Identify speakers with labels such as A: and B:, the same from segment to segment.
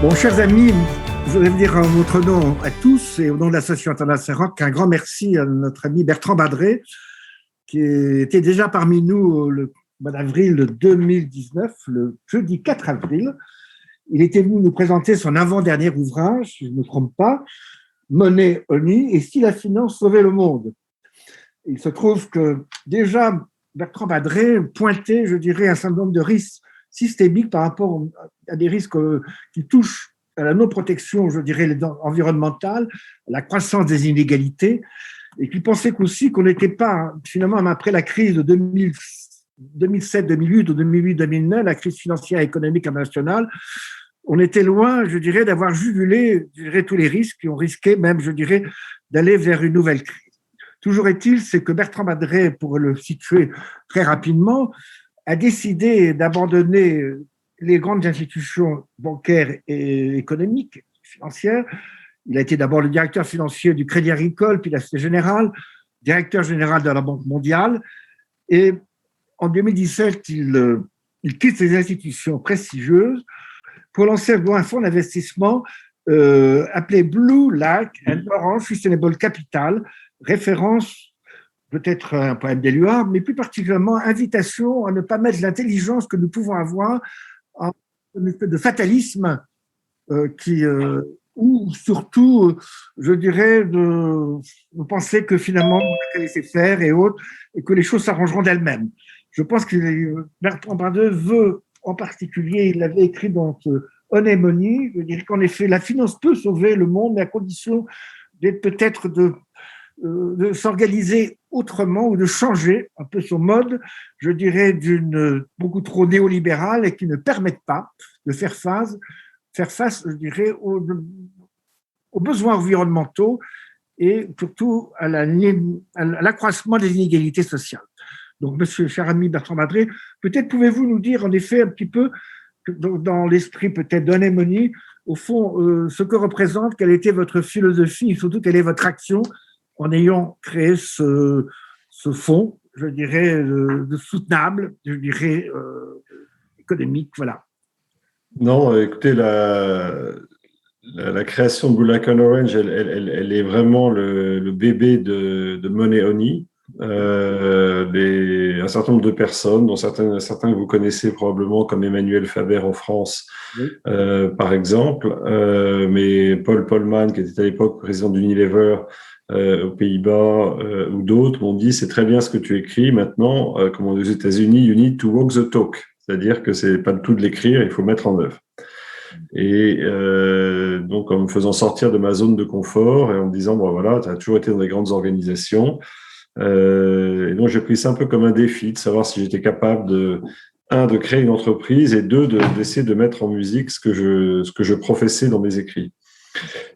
A: Bon, chers amis, je voudrais vous dire en votre nom à tous et au nom de l'Association internationale ROC un grand merci à notre ami Bertrand Badré, qui était déjà parmi nous le mois d'avril 2019, le jeudi 4 avril. Il était venu nous présenter son avant-dernier ouvrage, si je ne me trompe pas, Money Honey, et si la finance sauvait le monde. Il se trouve que déjà Bertrand Badré pointait, je dirais, un certain nombre de risques systémiques par rapport à des risques qui touchent à la non-protection, je dirais, environnementale, à la croissance des inégalités, et qui pensait aussi qu'on n'était pas, finalement, après la crise de 2007, 2008 ou 2008, 2009, la crise financière et économique internationale, on était loin, je dirais, d'avoir jugulé, je dirais, tous les risques et on risquait même, je dirais, d'aller vers une nouvelle crise. Toujours est-il, c'est que Bertrand Badré, pour le situer très rapidement, a décidé d'abandonner les grandes institutions bancaires et économiques, financières. Il a été d'abord le directeur financier du Crédit Agricole, puis la Société Générale, directeur général de la Banque mondiale. Et en 2017, il quitte ces institutions prestigieuses pour lancer un fonds d'investissement appelé Blue Lake and Orange Sustainable Capital, référence peut-être un poème d'Éluard, mais plus particulièrement invitation à ne pas mettre l'intelligence que nous pouvons avoir en une espèce de fatalisme ou surtout, je dirais, de penser que finalement on va laisser faire et autres, et que les choses s'arrangeront d'elles-mêmes. Je pense que Bertrand Badré veut, en particulier, il l'avait écrit dans Honey Money, je dirais qu'en effet, la finance peut sauver le monde, mais à condition d'être peut-être de s'organiser autrement ou de changer un peu son mode, je dirais, beaucoup trop néolibérale et qui ne permettent pas de faire face, je dirais, aux besoins environnementaux et surtout à l'accroissement des inégalités sociales. Donc, monsieur, cher ami Bertrand Badré, peut-être pouvez-vous nous dire en effet un petit peu, dans l'esprit peut-être d'Honey Money, au fond, ce que représente, quelle était votre philosophie et surtout quelle est votre action en ayant créé ce fonds, je dirais, de soutenable, je dirais, économique, voilà.
B: Non, écoutez, la création de Blue Lake and Orange, elle est vraiment le bébé de Money Honey. Un certain nombre de personnes, dont certains que vous connaissez probablement, comme Emmanuel Faber en France, oui. Par exemple, mais Paul Polman, qui était à l'époque président d'Unilever aux Pays-Bas, ou d'autres, m'ont dit c'est très bien ce que tu écris. Maintenant, comme aux États-Unis, you need to walk the talk, c'est-à-dire que c'est pas le tout de l'écrire, il faut mettre en œuvre. Et donc, en me faisant sortir de ma zone de confort et en me disant, bon voilà, tu as toujours été dans des grandes organisations. Et donc, j'ai pris ça un peu comme un défi de savoir si j'étais capable de créer une entreprise et d'essayer de mettre en musique ce que je professais dans mes écrits.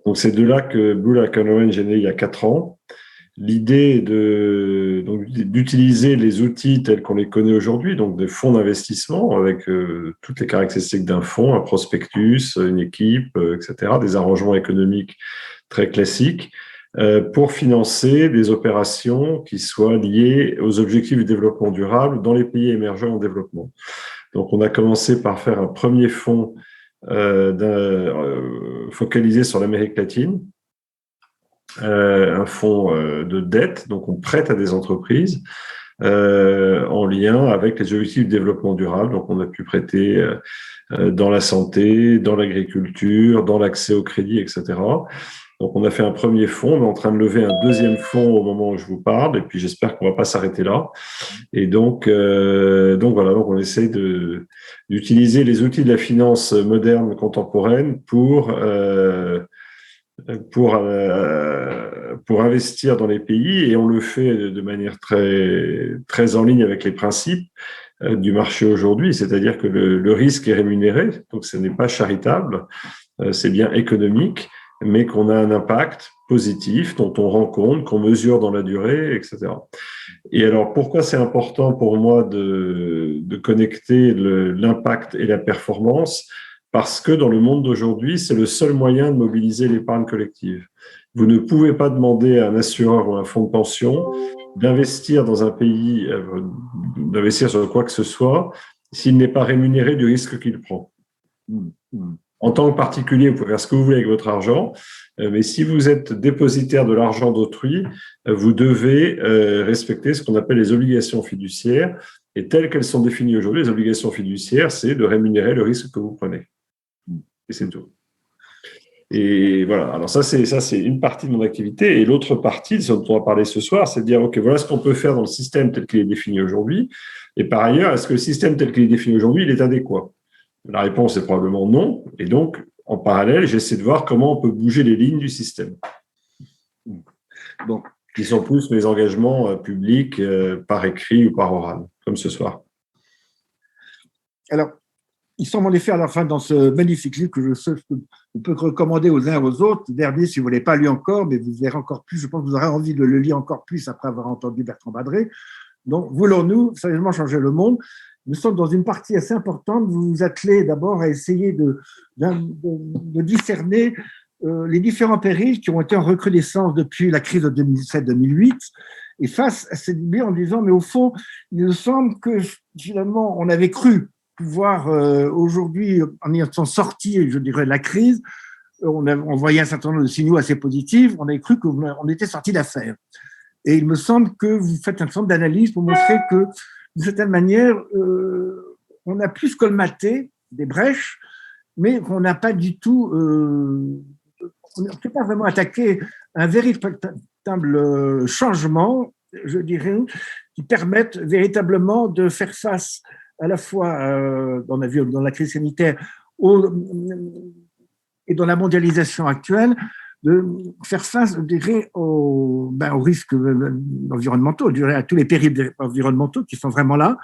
B: Donc, c'est de là que Blue Lake and Orange est né il y a 4 ans. L'idée d'utiliser les outils tels qu'on les connaît aujourd'hui, donc des fonds d'investissement avec toutes les caractéristiques d'un fonds, un prospectus, une équipe, etc., des arrangements économiques très classiques, pour financer des opérations qui soient liées aux objectifs du développement durable dans les pays émergents en développement. Donc, on a commencé par faire un premier fonds focalisé sur l'Amérique latine, un fonds de dette, donc on prête à des entreprises en lien avec les objectifs de développement durable. Donc, on a pu prêter dans la santé, dans l'agriculture, dans l'accès au crédit, etc. Donc, on a fait un premier fonds, on est en train de lever un deuxième fonds au moment où je vous parle, et puis j'espère qu'on va pas s'arrêter là. Et donc voilà, donc on essaie d'utiliser les outils de la finance moderne contemporaine pour investir dans les pays, et on le fait de manière très, très en ligne avec les principes du marché aujourd'hui, c'est-à-dire que le risque est rémunéré, donc ce n'est pas charitable, c'est bien économique, mais qu'on a un impact positif dont on rend compte, qu'on mesure dans la durée, etc. Et alors, pourquoi c'est important pour moi de connecter l'impact et la performance ? Parce que dans le monde d'aujourd'hui, c'est le seul moyen de mobiliser l'épargne collective. Vous ne pouvez pas demander à un assureur ou à un fonds de pension d'investir dans un pays, d'investir sur quoi que ce soit, s'il n'est pas rémunéré du risque qu'il prend. En tant que particulier, vous pouvez faire ce que vous voulez avec votre argent, mais si vous êtes dépositaire de l'argent d'autrui, vous devez respecter ce qu'on appelle les obligations fiduciaires. Et telles qu'elles sont définies aujourd'hui, les obligations fiduciaires, c'est de rémunérer le risque que vous prenez. Et c'est tout. Et voilà, alors ça c'est une partie de mon activité. Et l'autre partie, dont on va parler ce soir, c'est de dire, OK, voilà ce qu'on peut faire dans le système tel qu'il est défini aujourd'hui. Et par ailleurs, est-ce que le système tel qu'il est défini aujourd'hui, il est adéquat? La réponse est probablement non. Et donc, en parallèle, j'essaie de voir comment on peut bouger les lignes du système. Donc, qui sont plus mes engagements publics par écrit ou par oral, comme ce soir.
A: Alors, il semble en effet à la fin dans ce magnifique livre que je peux recommander aux uns et aux autres. Le dernier, si vous ne l'avez pas lu encore, mais vous verrez encore plus, je pense que vous aurez envie de le lire encore plus après avoir entendu Bertrand Badré. Donc, voulons-nous sérieusement changer le monde? Nous sommes dans une partie assez importante. Vous vous attelez d'abord à essayer de discerner les différents périls qui ont été en recrudescence depuis la crise de 2007-2008. Et face à cette idée en disant, mais au fond, il me semble que finalement, on avait cru pouvoir aujourd'hui, en étant sorti, je dirais, de la crise, on voyait un certain nombre de signaux assez positifs, on avait cru qu'on était sorti d'affaire. Et il me semble que vous faites un certain nombre d'analyses pour montrer que, d'une certaine manière, on a plus colmaté des brèches, mais qu'on n'a pas du tout, on ne peut pas vraiment attaquer un véritable changement, je dirais, qui permette véritablement de faire face à la fois, on a vu dans la crise sanitaire et dans la mondialisation actuelle, de faire face, je dirais, aux risques environnementaux, je dirais, à tous les périls environnementaux qui sont vraiment là,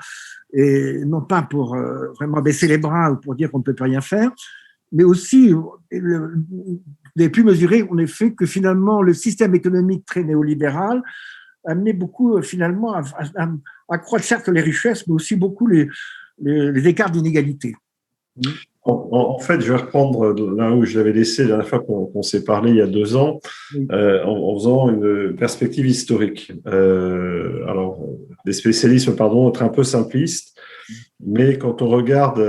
A: et non pas pour vraiment baisser les bras ou pour dire qu'on ne peut plus rien faire, mais aussi, vous avez pu mesurer en effet que finalement le système économique très néolibéral amenait beaucoup finalement à accroître certes les richesses, mais aussi beaucoup les écarts d'inégalité.
B: En fait, je vais reprendre là où je l'avais laissé la dernière fois qu'on s'est parlé il y a 2 ans, en faisant une perspective historique. Alors, les spécialistes, pardon, être un peu simplistes, mais quand on regarde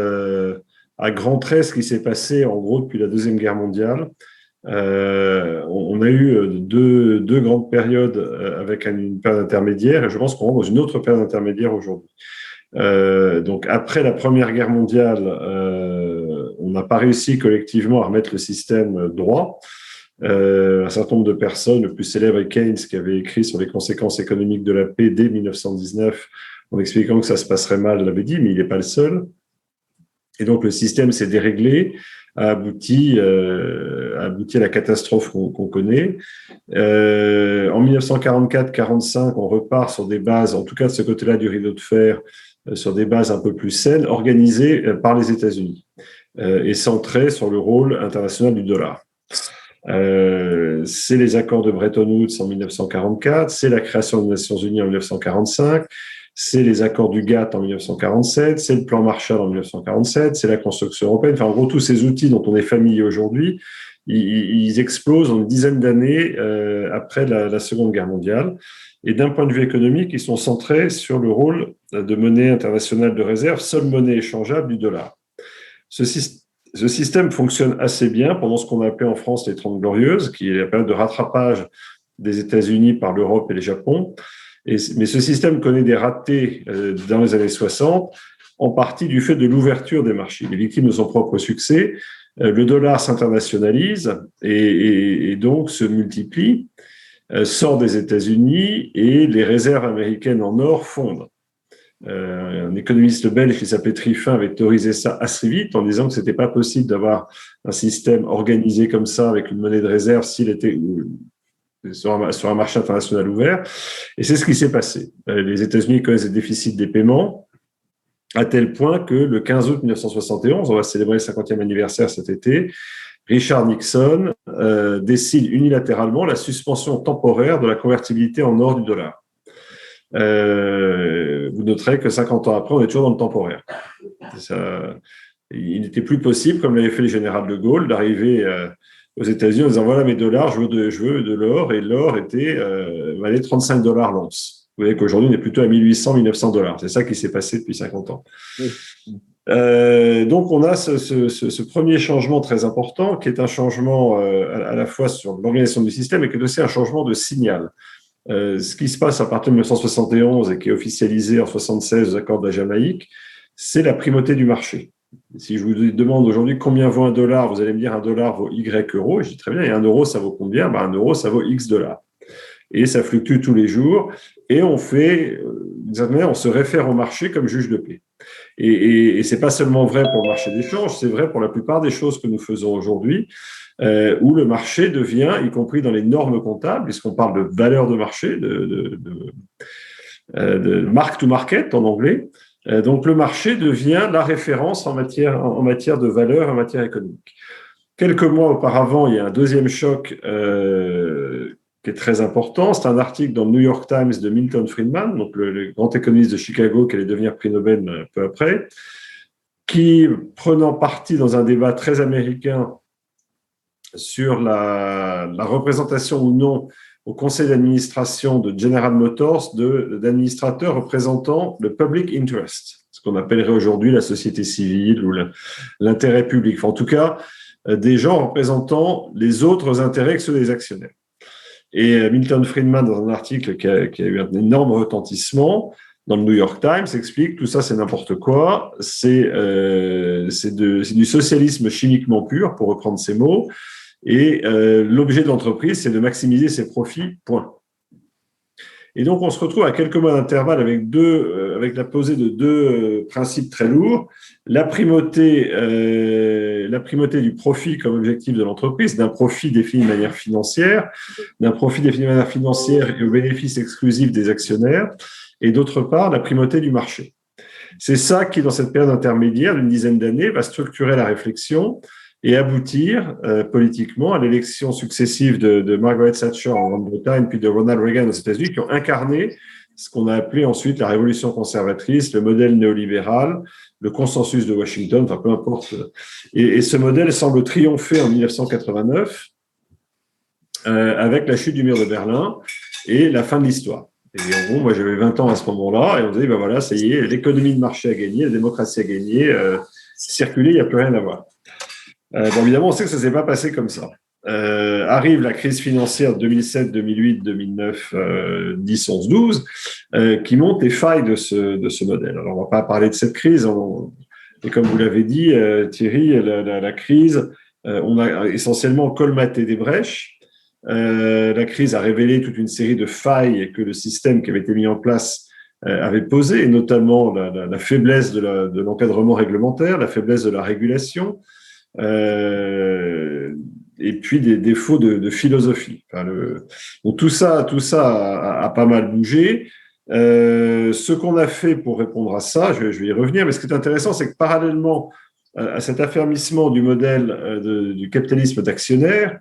B: à grands traits ce qui s'est passé en gros depuis la Deuxième Guerre mondiale, on a eu deux grandes périodes avec une période intermédiaire, et je pense qu'on rentre dans une autre période intermédiaire aujourd'hui. Donc après la Première Guerre mondiale, on n'a pas réussi collectivement à remettre le système droit. Un certain nombre de personnes, le plus célèbre est Keynes, qui avait écrit sur les conséquences économiques de la paix dès 1919, en expliquant que ça se passerait mal, l'avait dit, mais il n'est pas le seul. Et donc le système s'est déréglé, a abouti à la catastrophe qu'on connaît. En 1944-45, on repart sur des bases, en tout cas de ce côté-là du rideau de fer, sur des bases un peu plus saines, organisées par les États-Unis et centrées sur le rôle international du dollar. C'est les accords de Bretton Woods en 1944, c'est la création des Nations Unies en 1945, c'est les accords du GATT en 1947, c'est le plan Marshall en 1947, c'est la construction européenne. Enfin, en gros, tous ces outils dont on est familier aujourd'hui, ils explosent en une dizaine d'années après la Seconde Guerre mondiale. Et d'un point de vue économique, ils sont centrés sur le rôle de monnaie internationale de réserve, seule monnaie échangeable du dollar. Ce système fonctionne assez bien pendant ce qu'on a appelé en France les 30 Glorieuses, qui est la période de rattrapage des États-Unis par l'Europe et le Japon. Mais ce système connaît des ratés dans les années 60, en partie du fait de l'ouverture des marchés. Il est victime de son propre succès. Le dollar s'internationalise et donc se multiplie, sort des États-Unis et les réserves américaines en or fondent. Un économiste belge qui s'appelait Triffin avait théorisé ça assez vite en disant que c'était pas possible d'avoir un système organisé comme ça avec une monnaie de réserve s'il était sur un marché international ouvert. Et c'est ce qui s'est passé. Les États-Unis connaissent des déficits des paiements à tel point que le 15 août 1971, on va célébrer le 50e anniversaire cet été, Richard Nixon décide unilatéralement la suspension temporaire de la convertibilité en or du dollar. Vous noterez que 50 ans après, on est toujours dans le temporaire. Il n'était plus possible, comme l'avait fait le général de Gaulle, d'arriver aux États-Unis en disant voilà mes dollars, je veux de l'or, et l'or valait $35 l'once. Vous voyez qu'aujourd'hui, on est plutôt à 1800, $1900. C'est ça qui s'est passé depuis 50 ans. Donc, on a ce premier changement très important qui est un changement à la fois sur l'organisation du système et qui est aussi un changement de signal. Ce qui se passe à partir de 1971 et qui est officialisé en 1976 aux accords de la Jamaïque, c'est la primauté du marché. Si je vous demande aujourd'hui combien vaut $1, vous allez me dire $1 vaut Y euros. Et je dis très bien, et €1, ça vaut combien? €1, ça vaut X dollars. Et ça fluctue tous les jours. Et on fait, d'une certaine manière, on se réfère au marché comme juge de paix. Et ce n'est pas seulement vrai pour le marché d'échange, c'est vrai pour la plupart des choses que nous faisons aujourd'hui, où le marché devient, y compris dans les normes comptables, puisqu'on parle de valeur de marché, de mark to market en anglais. Donc le marché devient la référence en matière de valeur, en matière économique. Quelques mois auparavant, il y a un deuxième choc qui est très important. C'est un article dans le New York Times de Milton Friedman, donc le grand économiste de Chicago qui allait devenir prix Nobel peu après, qui, prenant parti dans un débat très américain sur la représentation ou non au conseil d'administration de General Motors d'administrateurs représentant le public interest, ce qu'on appellerait aujourd'hui la société civile ou l'intérêt public. Enfin, en tout cas, des gens représentant les autres intérêts que ceux des actionnaires. Et Milton Friedman, dans un article qui a eu un énorme retentissement dans le New York Times, explique tout ça, c'est n'importe quoi, c'est du socialisme chimiquement pur, pour reprendre ses mots, et l'objet de l'entreprise, c'est de maximiser ses profits, point. Et donc, on se retrouve à quelques mois d'intervalle avec la posée de deux principes très lourds. La primauté du profit comme objectif de l'entreprise, d'un profit défini de manière financière, et au bénéfice exclusif des actionnaires, et d'autre part, la primauté du marché. C'est ça qui, dans cette période intermédiaire d'une dizaine d'années, va structurer la réflexion et aboutir politiquement à l'élection successive de Margaret Thatcher en Grande-Bretagne, puis de Ronald Reagan aux États-Unis, qui ont incarné ce qu'on a appelé ensuite la révolution conservatrice, le modèle néolibéral, le consensus de Washington, enfin peu importe. Et ce modèle semble triompher en 1989 avec la chute du mur de Berlin et la fin de l'histoire. Et en gros, moi j'avais 20 ans à ce moment-là, et on disait, ben voilà, ça y est, l'économie de marché a gagné, la démocratie a gagné, circuler, il n'y a plus rien à voir. Bon, évidemment, on sait que ça ne s'est pas passé comme ça. Arrive la crise financière de 2007, 2008, 2009, 10, 11, 12, qui montre les failles de ce modèle. Alors, on ne va pas parler de cette crise. Et comme vous l'avez dit, Thierry, la crise, on a essentiellement colmaté des brèches. La crise a révélé toute une série de failles que le système qui avait été mis en place avait posées, et notamment la faiblesse de l'encadrement réglementaire, la faiblesse de la régulation, et puis des défauts de philosophie. Enfin, donc tout ça a pas mal bougé. Ce qu'on a fait pour répondre à ça, je vais y revenir, mais ce qui est intéressant, c'est que parallèlement à cet affermissement du modèle du capitalisme d'actionnaire,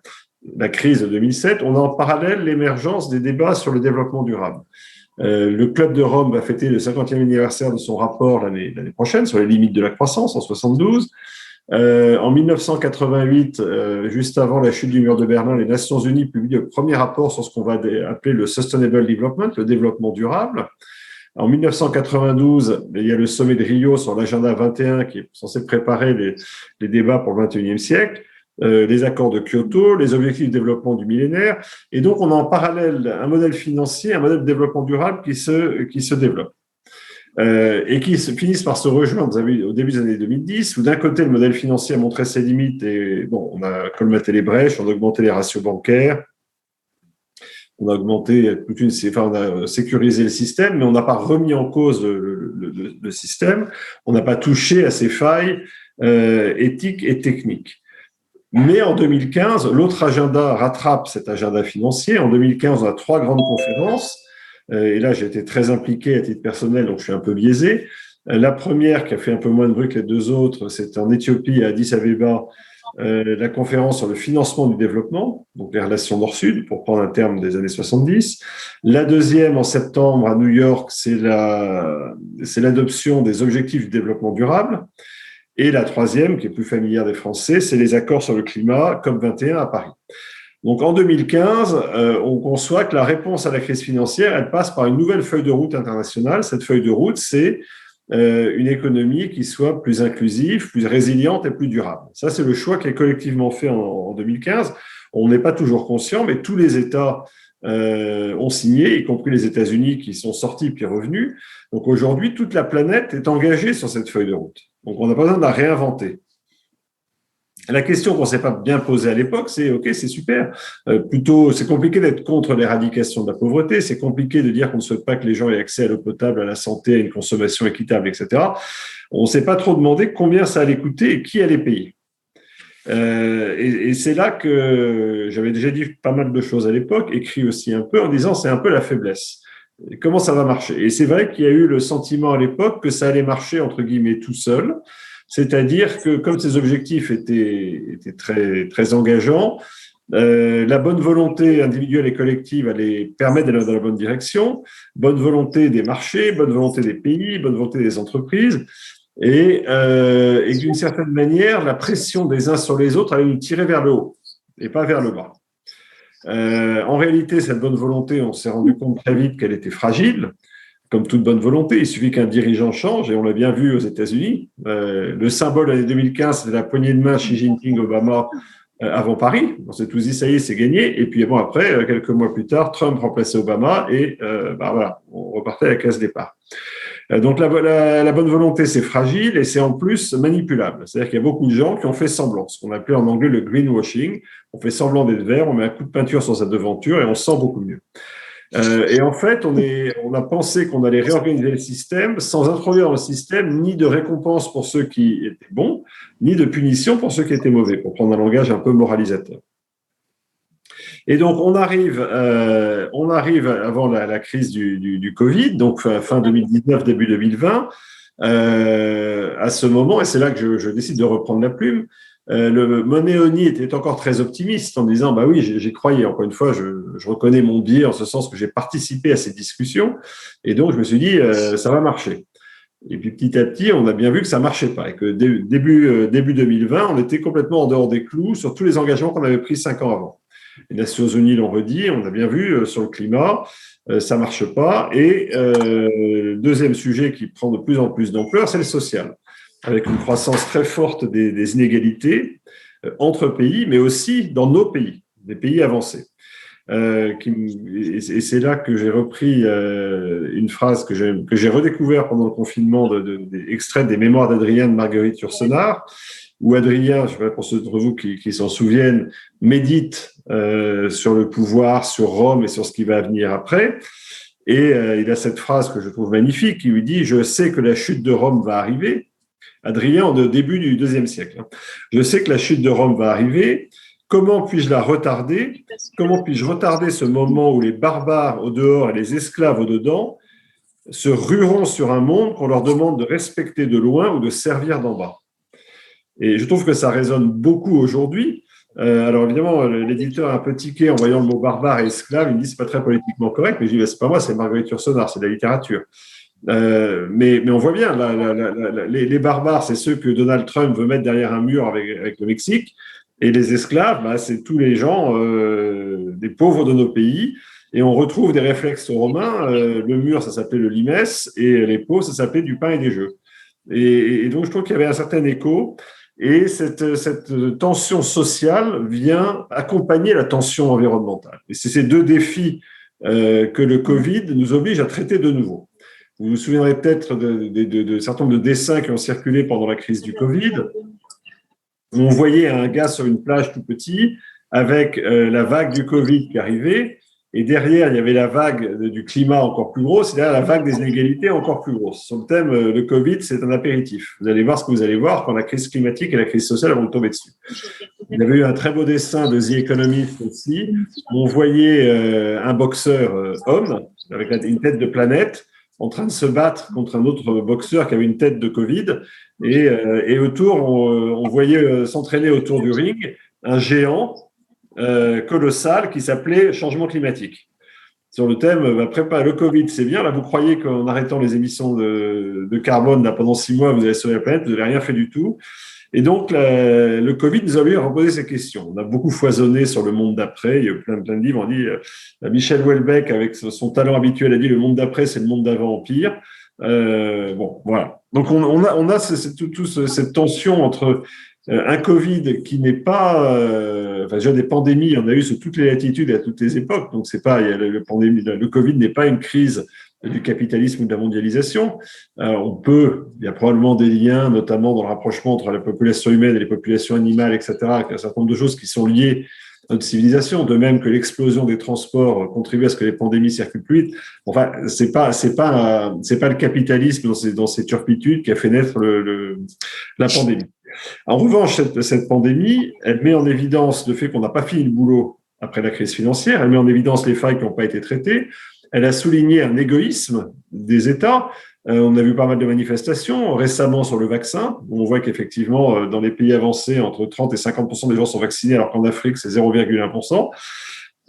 B: la crise de 2007, on a en parallèle l'émergence des débats sur le développement durable. Le Club de Rome va fêter le 50e anniversaire de son rapport l'année prochaine sur les limites de la croissance en 72. En 1988, juste avant la chute du mur de Berlin, les Nations Unies publient le premier rapport sur ce qu'on va appeler le Sustainable Development, le développement durable. En 1992, il y a le sommet de Rio sur l'agenda 21 qui est censé préparer les débats pour le 21e siècle, les accords de Kyoto, les objectifs de développement du millénaire. Et donc, on a en parallèle un modèle financier, un modèle de développement durable qui se développe. Et qui finissent par se rejoindre au début des années 2010, où d'un côté, le modèle financier a montré ses limites et bon, on a colmaté les brèches, on a augmenté les ratios bancaires, on a sécurisé le système, mais on n'a pas remis en cause le système, on n'a pas touché à ses failles éthiques et techniques. Mais en 2015, l'autre agenda rattrape cet agenda financier. En 2015, on a 3 grandes conférences. Et là, j'ai été très impliqué à titre personnel, donc je suis un peu biaisé. La première, qui a fait un peu moins de bruit que les deux autres, c'est en Éthiopie, à Addis Abeba, la conférence sur le financement du développement, donc les relations Nord-Sud, pour prendre un terme des années 70. La deuxième, en septembre, à New York, c'est l'adoption des objectifs du développement durable. Et la troisième, qui est plus familière des Français, c'est les accords sur le climat, COP21 à Paris. Donc, en 2015, on conçoit que la réponse à la crise financière, elle passe par une nouvelle feuille de route internationale. Cette feuille de route, c'est une économie qui soit plus inclusive, plus résiliente et plus durable. Ça, c'est le choix qui est collectivement fait en 2015. On n'est pas toujours conscient, mais tous les États ont signé, y compris les États-Unis qui sont sortis puis revenus. Donc aujourd'hui, toute la planète est engagée sur cette feuille de route. Donc on n'a pas besoin de la réinventer. La question qu'on ne s'est pas bien posée à l'époque, c'est OK, c'est super. Plutôt, c'est compliqué d'être contre l'éradication de la pauvreté. C'est compliqué de dire qu'on ne souhaite pas que les gens aient accès à l'eau potable, à la santé, à une consommation équitable, etc. On ne s'est pas trop demandé combien ça allait coûter et qui allait payer. Et c'est là que j'avais déjà dit pas mal de choses à l'époque, écrit aussi un peu en disant c'est un peu la faiblesse. Comment ça va marcher? Et c'est vrai qu'il y a eu le sentiment à l'époque que ça allait marcher entre guillemets tout seul. C'est-à-dire que comme ces objectifs étaient très, très engageants, la bonne volonté individuelle et collective allait permettre d'aller dans la bonne direction, bonne volonté des marchés, bonne volonté des pays, bonne volonté des entreprises, et d'une certaine manière, la pression des uns sur les autres allait nous tirer vers le haut et pas vers le bas. En réalité, cette bonne volonté, on s'est rendu compte très vite qu'elle était fragile. Comme toute bonne volonté, il suffit qu'un dirigeant change, et on l'a bien vu aux États-Unis. Le symbole de l'année 2015, c'était la poignée de main Xi Jinping-Obama avant Paris. On s'est tous dit, ça y est, c'est gagné. Et puis bon, après, quelques mois plus tard, Trump remplaçait Obama, et voilà, on repartait à la case départ. Donc la bonne volonté, c'est fragile et c'est en plus manipulable. C'est-à-dire qu'il y a beaucoup de gens qui ont fait semblant, ce qu'on appelait en anglais le greenwashing. On fait semblant d'être vert, on met un coup de peinture sur sa devanture et on se sent beaucoup mieux. Et en fait, on a pensé qu'on allait réorganiser le système sans introduire dans le système ni de récompense pour ceux qui étaient bons, ni de punition pour ceux qui étaient mauvais, pour prendre un langage un peu moralisateur. Et donc, on arrive avant la crise du Covid, donc fin 2019, début 2020, à ce moment, et c'est là que je décide de reprendre la plume. Le Monneoni était encore très optimiste en disant bah oui, j'y croyais. Encore une fois, je reconnais mon biais en ce sens que j'ai participé à ces discussions et donc je me suis dit ça va marcher. Et puis petit à petit, on a bien vu que ça marchait pas et que début 2020, on était complètement en dehors des clous sur tous les engagements qu'on avait pris 5 ans avant. Les Nations Unies l'ont redit, on a bien vu sur le climat, ça marche pas. Et le deuxième sujet qui prend de plus en plus d'ampleur, c'est le social, avec une croissance très forte des inégalités entre pays, mais aussi dans nos pays, des pays avancés. Et c'est là que j'ai repris une phrase que j'ai redécouvert pendant le confinement, extraite des mémoires d'Adrien de Marguerite Yourcenar, où Adrien, je sais pas pour ceux d'entre vous qui s'en souviennent, médite sur le pouvoir, sur Rome et sur ce qui va venir après. Et il a cette phrase que je trouve magnifique qui lui dit « Je sais que la chute de Rome va arriver ». Adrien, au début du IIe siècle. Je sais que la chute de Rome va arriver. Comment puis-je la retarder? Comment puis-je retarder ce moment où les barbares au dehors et les esclaves au dedans se rueront sur un monde qu'on leur demande de respecter de loin ou de servir d'en bas? Et je trouve que ça résonne beaucoup aujourd'hui. Alors évidemment, l'éditeur a un peu tiqué en voyant le mot barbare et esclave. Il me dit c'est pas très politiquement correct, mais je dis c'est pas moi, c'est Marguerite Yourcenar, c'est de la littérature. Mais on voit bien, les barbares, c'est ceux que Donald Trump veut mettre derrière un mur avec le Mexique, et les esclaves, c'est tous les gens, des pauvres de nos pays, et on retrouve des réflexes romains. Le mur, ça s'appelait le limes, et les pots, ça s'appelait du pain et des jeux. Et donc, je trouve qu'il y avait un certain écho, et cette tension sociale vient accompagner la tension environnementale. Et c'est ces deux défis que le Covid nous oblige à traiter de nouveau. Vous vous souviendrez peut-être de certains nombre de dessins qui ont circulé pendant la crise du Covid. On voyait un gars sur une plage tout petit avec la vague du Covid qui arrivait, et derrière, il y avait la vague du climat encore plus grosse, et derrière, la vague des inégalités encore plus grosse. Sur le thème, le Covid, c'est un apéritif. Vous allez voir ce que vous allez voir quand la crise climatique et la crise sociale vont tomber dessus. Il y avait eu un très beau dessin de The Economist aussi, où on voyait un boxeur homme, avec une tête de planète, en train de se battre contre un autre boxeur qui avait une tête de Covid. Et autour, on voyait s'entraîner autour du ring un géant colossal qui s'appelait changement climatique. Sur le thème, le Covid, c'est bien. Là, vous croyez qu'en arrêtant les émissions de carbone là, pendant 6 mois, vous allez sauver la planète, vous n'avez rien fait du tout. Et donc, le Covid nous a obligé à reposer ces questions. On a beaucoup foisonné sur le monde d'après. Il y a plein de livres. On dit, Michel Houellebecq, avec son talent habituel, a dit le monde d'après, c'est le monde d'avant en pire. Bon, voilà. Donc, on a cette tension entre un Covid qui n'est pas, enfin, déjà des pandémies, il y en a eu sur toutes les latitudes et à toutes les époques. Donc, c'est pas, il y a le Covid n'est pas une crise du capitalisme ou de la mondialisation. Il y a probablement des liens, notamment dans le rapprochement entre la population humaine et les populations animales, etc., avec un certain nombre de choses qui sont liées à notre civilisation, de même que l'explosion des transports contribue à ce que les pandémies circulent plus vite. Enfin, c'est pas le capitalisme dans ses turpitudes qui a fait naître la pandémie. En revanche, cette pandémie, elle met en évidence le fait qu'on n'a pas fini le boulot après la crise financière, elle met en évidence les failles qui n'ont pas été traitées, elle a souligné un égoïsme des États. On a vu pas mal de manifestations récemment sur le vaccin. On voit qu'effectivement, dans les pays avancés, entre 30 et 50% des gens sont vaccinés, alors qu'en Afrique, c'est 0,1%.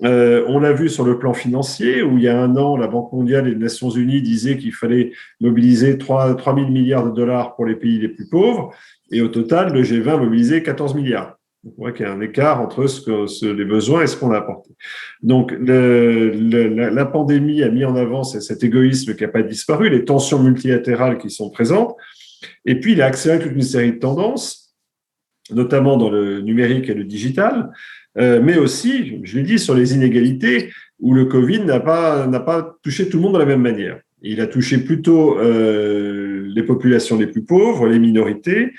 B: On l'a vu sur le plan financier, où il y a un an, la Banque mondiale et les Nations unies disaient qu'il fallait mobiliser 3 000 milliards de dollars pour les pays les plus pauvres. Et au total, le G20 a mobilisé 14 milliards. On voit qu'il y a un écart entre les besoins et ce qu'on a apporté. Donc, la pandémie a mis en avant cet égoïsme qui n'a pas disparu, les tensions multilatérales qui sont présentes. Et puis, il a accéléré toute une série de tendances, notamment dans le numérique et le digital, mais aussi, je l'ai dit, sur les inégalités, où le Covid n'a pas touché tout le monde de la même manière. Il a touché plutôt les populations les plus pauvres, les minorités.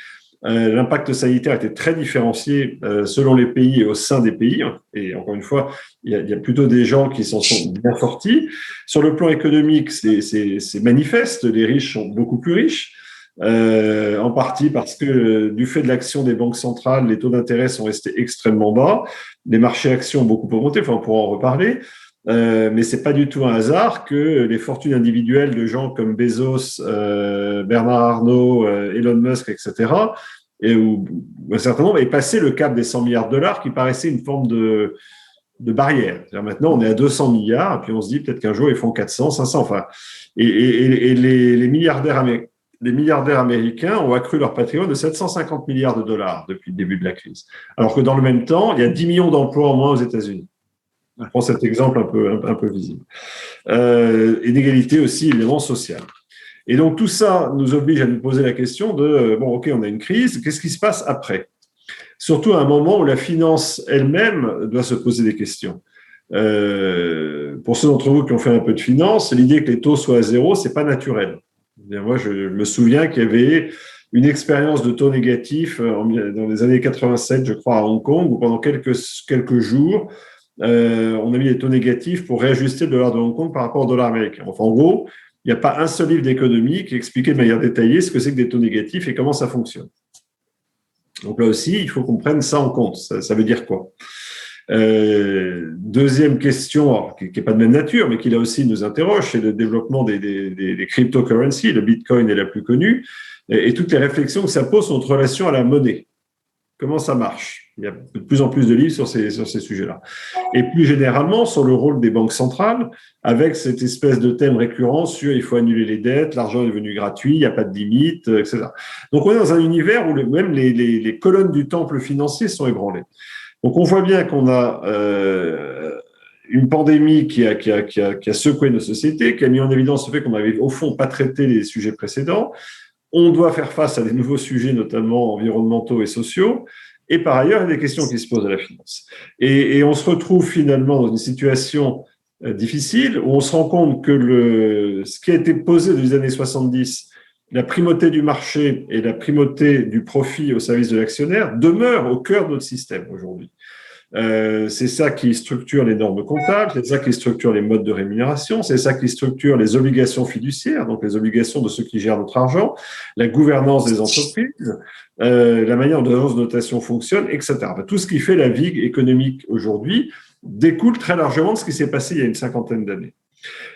B: L'impact sanitaire était très différencié selon les pays et au sein des pays. Et encore une fois, il y a plutôt des gens qui s'en sont bien sortis. Sur le plan économique, c'est manifeste. Les riches sont beaucoup plus riches, en partie parce que du fait de l'action des banques centrales, les taux d'intérêt sont restés extrêmement bas. Les marchés actions ont beaucoup augmenté. Enfin, on pourra en reparler. Mais c'est pas du tout un hasard que les fortunes individuelles de gens comme Bezos, Bernard Arnault, Elon Musk, etc., et où un certain nombre est passé le cap des 100 milliards de dollars qui paraissait une forme de barrière. C'est-à-dire maintenant, on est à 200 milliards, et puis on se dit peut-être qu'un jour, ils font 400, 500, enfin. Et les milliardaires américains ont accru leur patrimoine de 750 milliards de dollars depuis le début de la crise. Alors que dans le même temps, il y a 10 millions d'emplois en moins aux États-Unis. Je prends cet exemple un peu visible. Inégalité aussi, évidemment, sociale. Et donc, tout ça nous oblige à nous poser la question de, bon, OK, on a une crise, qu'est-ce qui se passe après? Surtout à un moment où la finance elle-même doit se poser des questions. Pour ceux d'entre vous qui ont fait un peu de finance, l'idée que les taux soient à zéro, c'est pas naturel. Bien, moi, je me souviens qu'il y avait une expérience de taux négatifs dans les années 87, je crois, à Hong Kong, où pendant quelques jours, on a mis des taux négatifs pour réajuster le dollar de Hong Kong par rapport au dollar américain. Enfin, en gros, il n'y a pas un seul livre d'économie qui expliquait de manière détaillée ce que c'est que des taux négatifs et comment ça fonctionne. Donc là aussi, il faut qu'on prenne ça en compte. Ça veut dire quoi? Deuxième question, alors, qui n'est pas de même nature, mais qui là aussi nous interroge, c'est le développement des cryptocurrencies. Le Bitcoin est la plus connue, et toutes les réflexions que ça pose sur notre relation à la monnaie. Comment ça marche? Il y a de plus en plus de livres sur ces sujets-là. Et plus généralement, sur le rôle des banques centrales, avec cette espèce de thème récurrent sur il faut annuler les dettes, l'argent est devenu gratuit, il n'y a pas de limite, etc. Donc, on est dans un univers où même les colonnes du temple financier sont ébranlées. Donc, on voit bien qu'on a une pandémie qui a secoué nos sociétés, qui a mis en évidence le fait qu'on n'avait au fond pas traité les sujets précédents. On doit faire face à des nouveaux sujets, notamment environnementaux et sociaux. Et par ailleurs, il y a des questions qui se posent à la finance. Et on se retrouve finalement dans une situation difficile où on se rend compte que ce qui a été posé depuis les années 70, la primauté du marché et la primauté du profit au service de l'actionnaire, demeure au cœur de notre système aujourd'hui. C'est ça qui structure les normes comptables, c'est ça qui structure les modes de rémunération, c'est ça qui structure les obligations fiduciaires, donc les obligations de ceux qui gèrent notre argent, la gouvernance des entreprises, la manière dont l'agence de notation fonctionne, etc. Enfin, tout ce qui fait la vie économique aujourd'hui découle très largement de ce qui s'est passé il y a une cinquantaine d'années.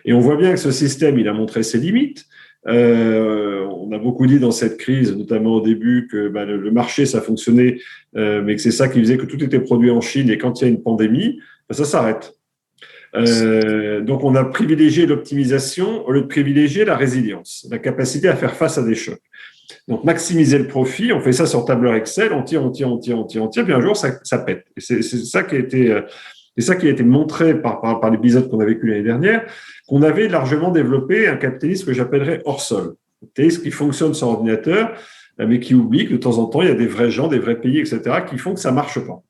B: Et on voit bien que ce système, il a montré ses limites. On a beaucoup dit dans cette crise, notamment au début, que le marché, ça fonctionnait, mais que c'est ça qui faisait que tout était produit en Chine et quand il y a une pandémie, ça s'arrête. Donc, on a privilégié l'optimisation au lieu de privilégier la résilience, la capacité à faire face à des chocs. Donc, maximiser le profit, on fait ça sur tableur Excel, on tire, puis un jour, ça pète. Et c'est ça qui a été montré par l'épisode qu'on a vécu l'année dernière, qu'on avait largement développé un capitalisme que j'appellerais hors sol. Un capitalisme qui fonctionne sur ordinateur, mais qui oublie que de temps en temps, il y a des vrais gens, des vrais pays, etc., qui font que ça ne marche pas.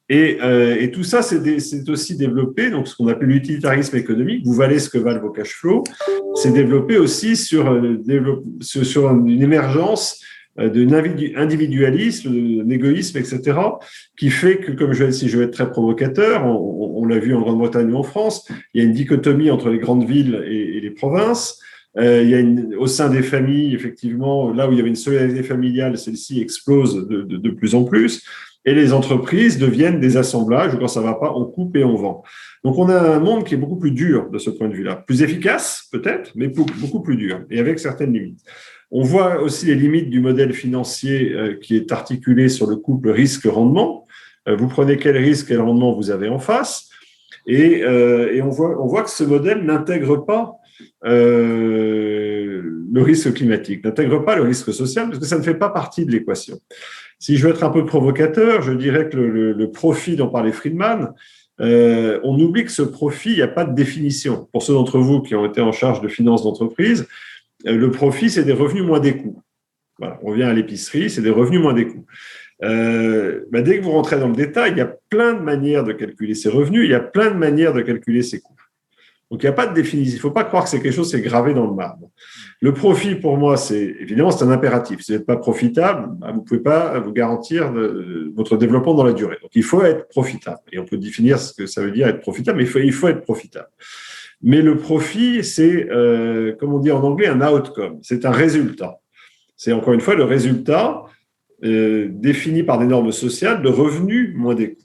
B: Et tout ça, c'est aussi développé, donc ce qu'on appelle l'utilitarisme économique, vous valez ce que valent vos cash flows, c'est développé aussi sur une émergence d'un individualisme, d'un égoïsme, etc., qui fait que, si je veux être très provocateur, on l'a vu en Grande-Bretagne ou en France, il y a une dichotomie entre les grandes villes et les provinces. Il y a au sein des familles, effectivement, là où il y avait une solidarité familiale, celle-ci explose de plus en plus. Et les entreprises deviennent des assemblages où quand ça ne va pas, on coupe et on vend. Donc, on a un monde qui est beaucoup plus dur de ce point de vue-là. Plus efficace, peut-être, mais beaucoup plus dur et avec certaines limites. On voit aussi les limites du modèle financier qui est articulé sur le couple risque-rendement. Vous prenez quel risque, quel rendement vous avez en face. Et on voit que ce modèle n'intègre pas le risque climatique, n'intègre pas le risque social, parce que ça ne fait pas partie de l'équation. Si je veux être un peu provocateur, je dirais que le profit dont parlait Friedman, on oublie que ce profit, il n'y a pas de définition. Pour ceux d'entre vous qui ont été en charge de finances d'entreprise, le profit, c'est des revenus moins des coûts. Voilà, on revient à l'épicerie, c'est des revenus moins des coûts. Dès que vous rentrez dans le détail, il y a plein de manières de calculer ces revenus, il y a plein de manières de calculer ces coûts. Donc, il n'y a pas de définition. Il ne faut pas croire que c'est quelque chose qui est gravé dans le marbre. Le profit, pour moi, c'est un impératif. Si vous n'êtes pas profitable, vous ne pouvez pas vous garantir votre développement dans la durée. Donc, il faut être profitable. Et on peut définir ce que ça veut dire être profitable, mais il faut être profitable. Mais le profit, c'est, comme on dit en anglais, un outcome. C'est un résultat. C'est encore une fois le résultat défini par des normes sociales de revenus moins des coûts.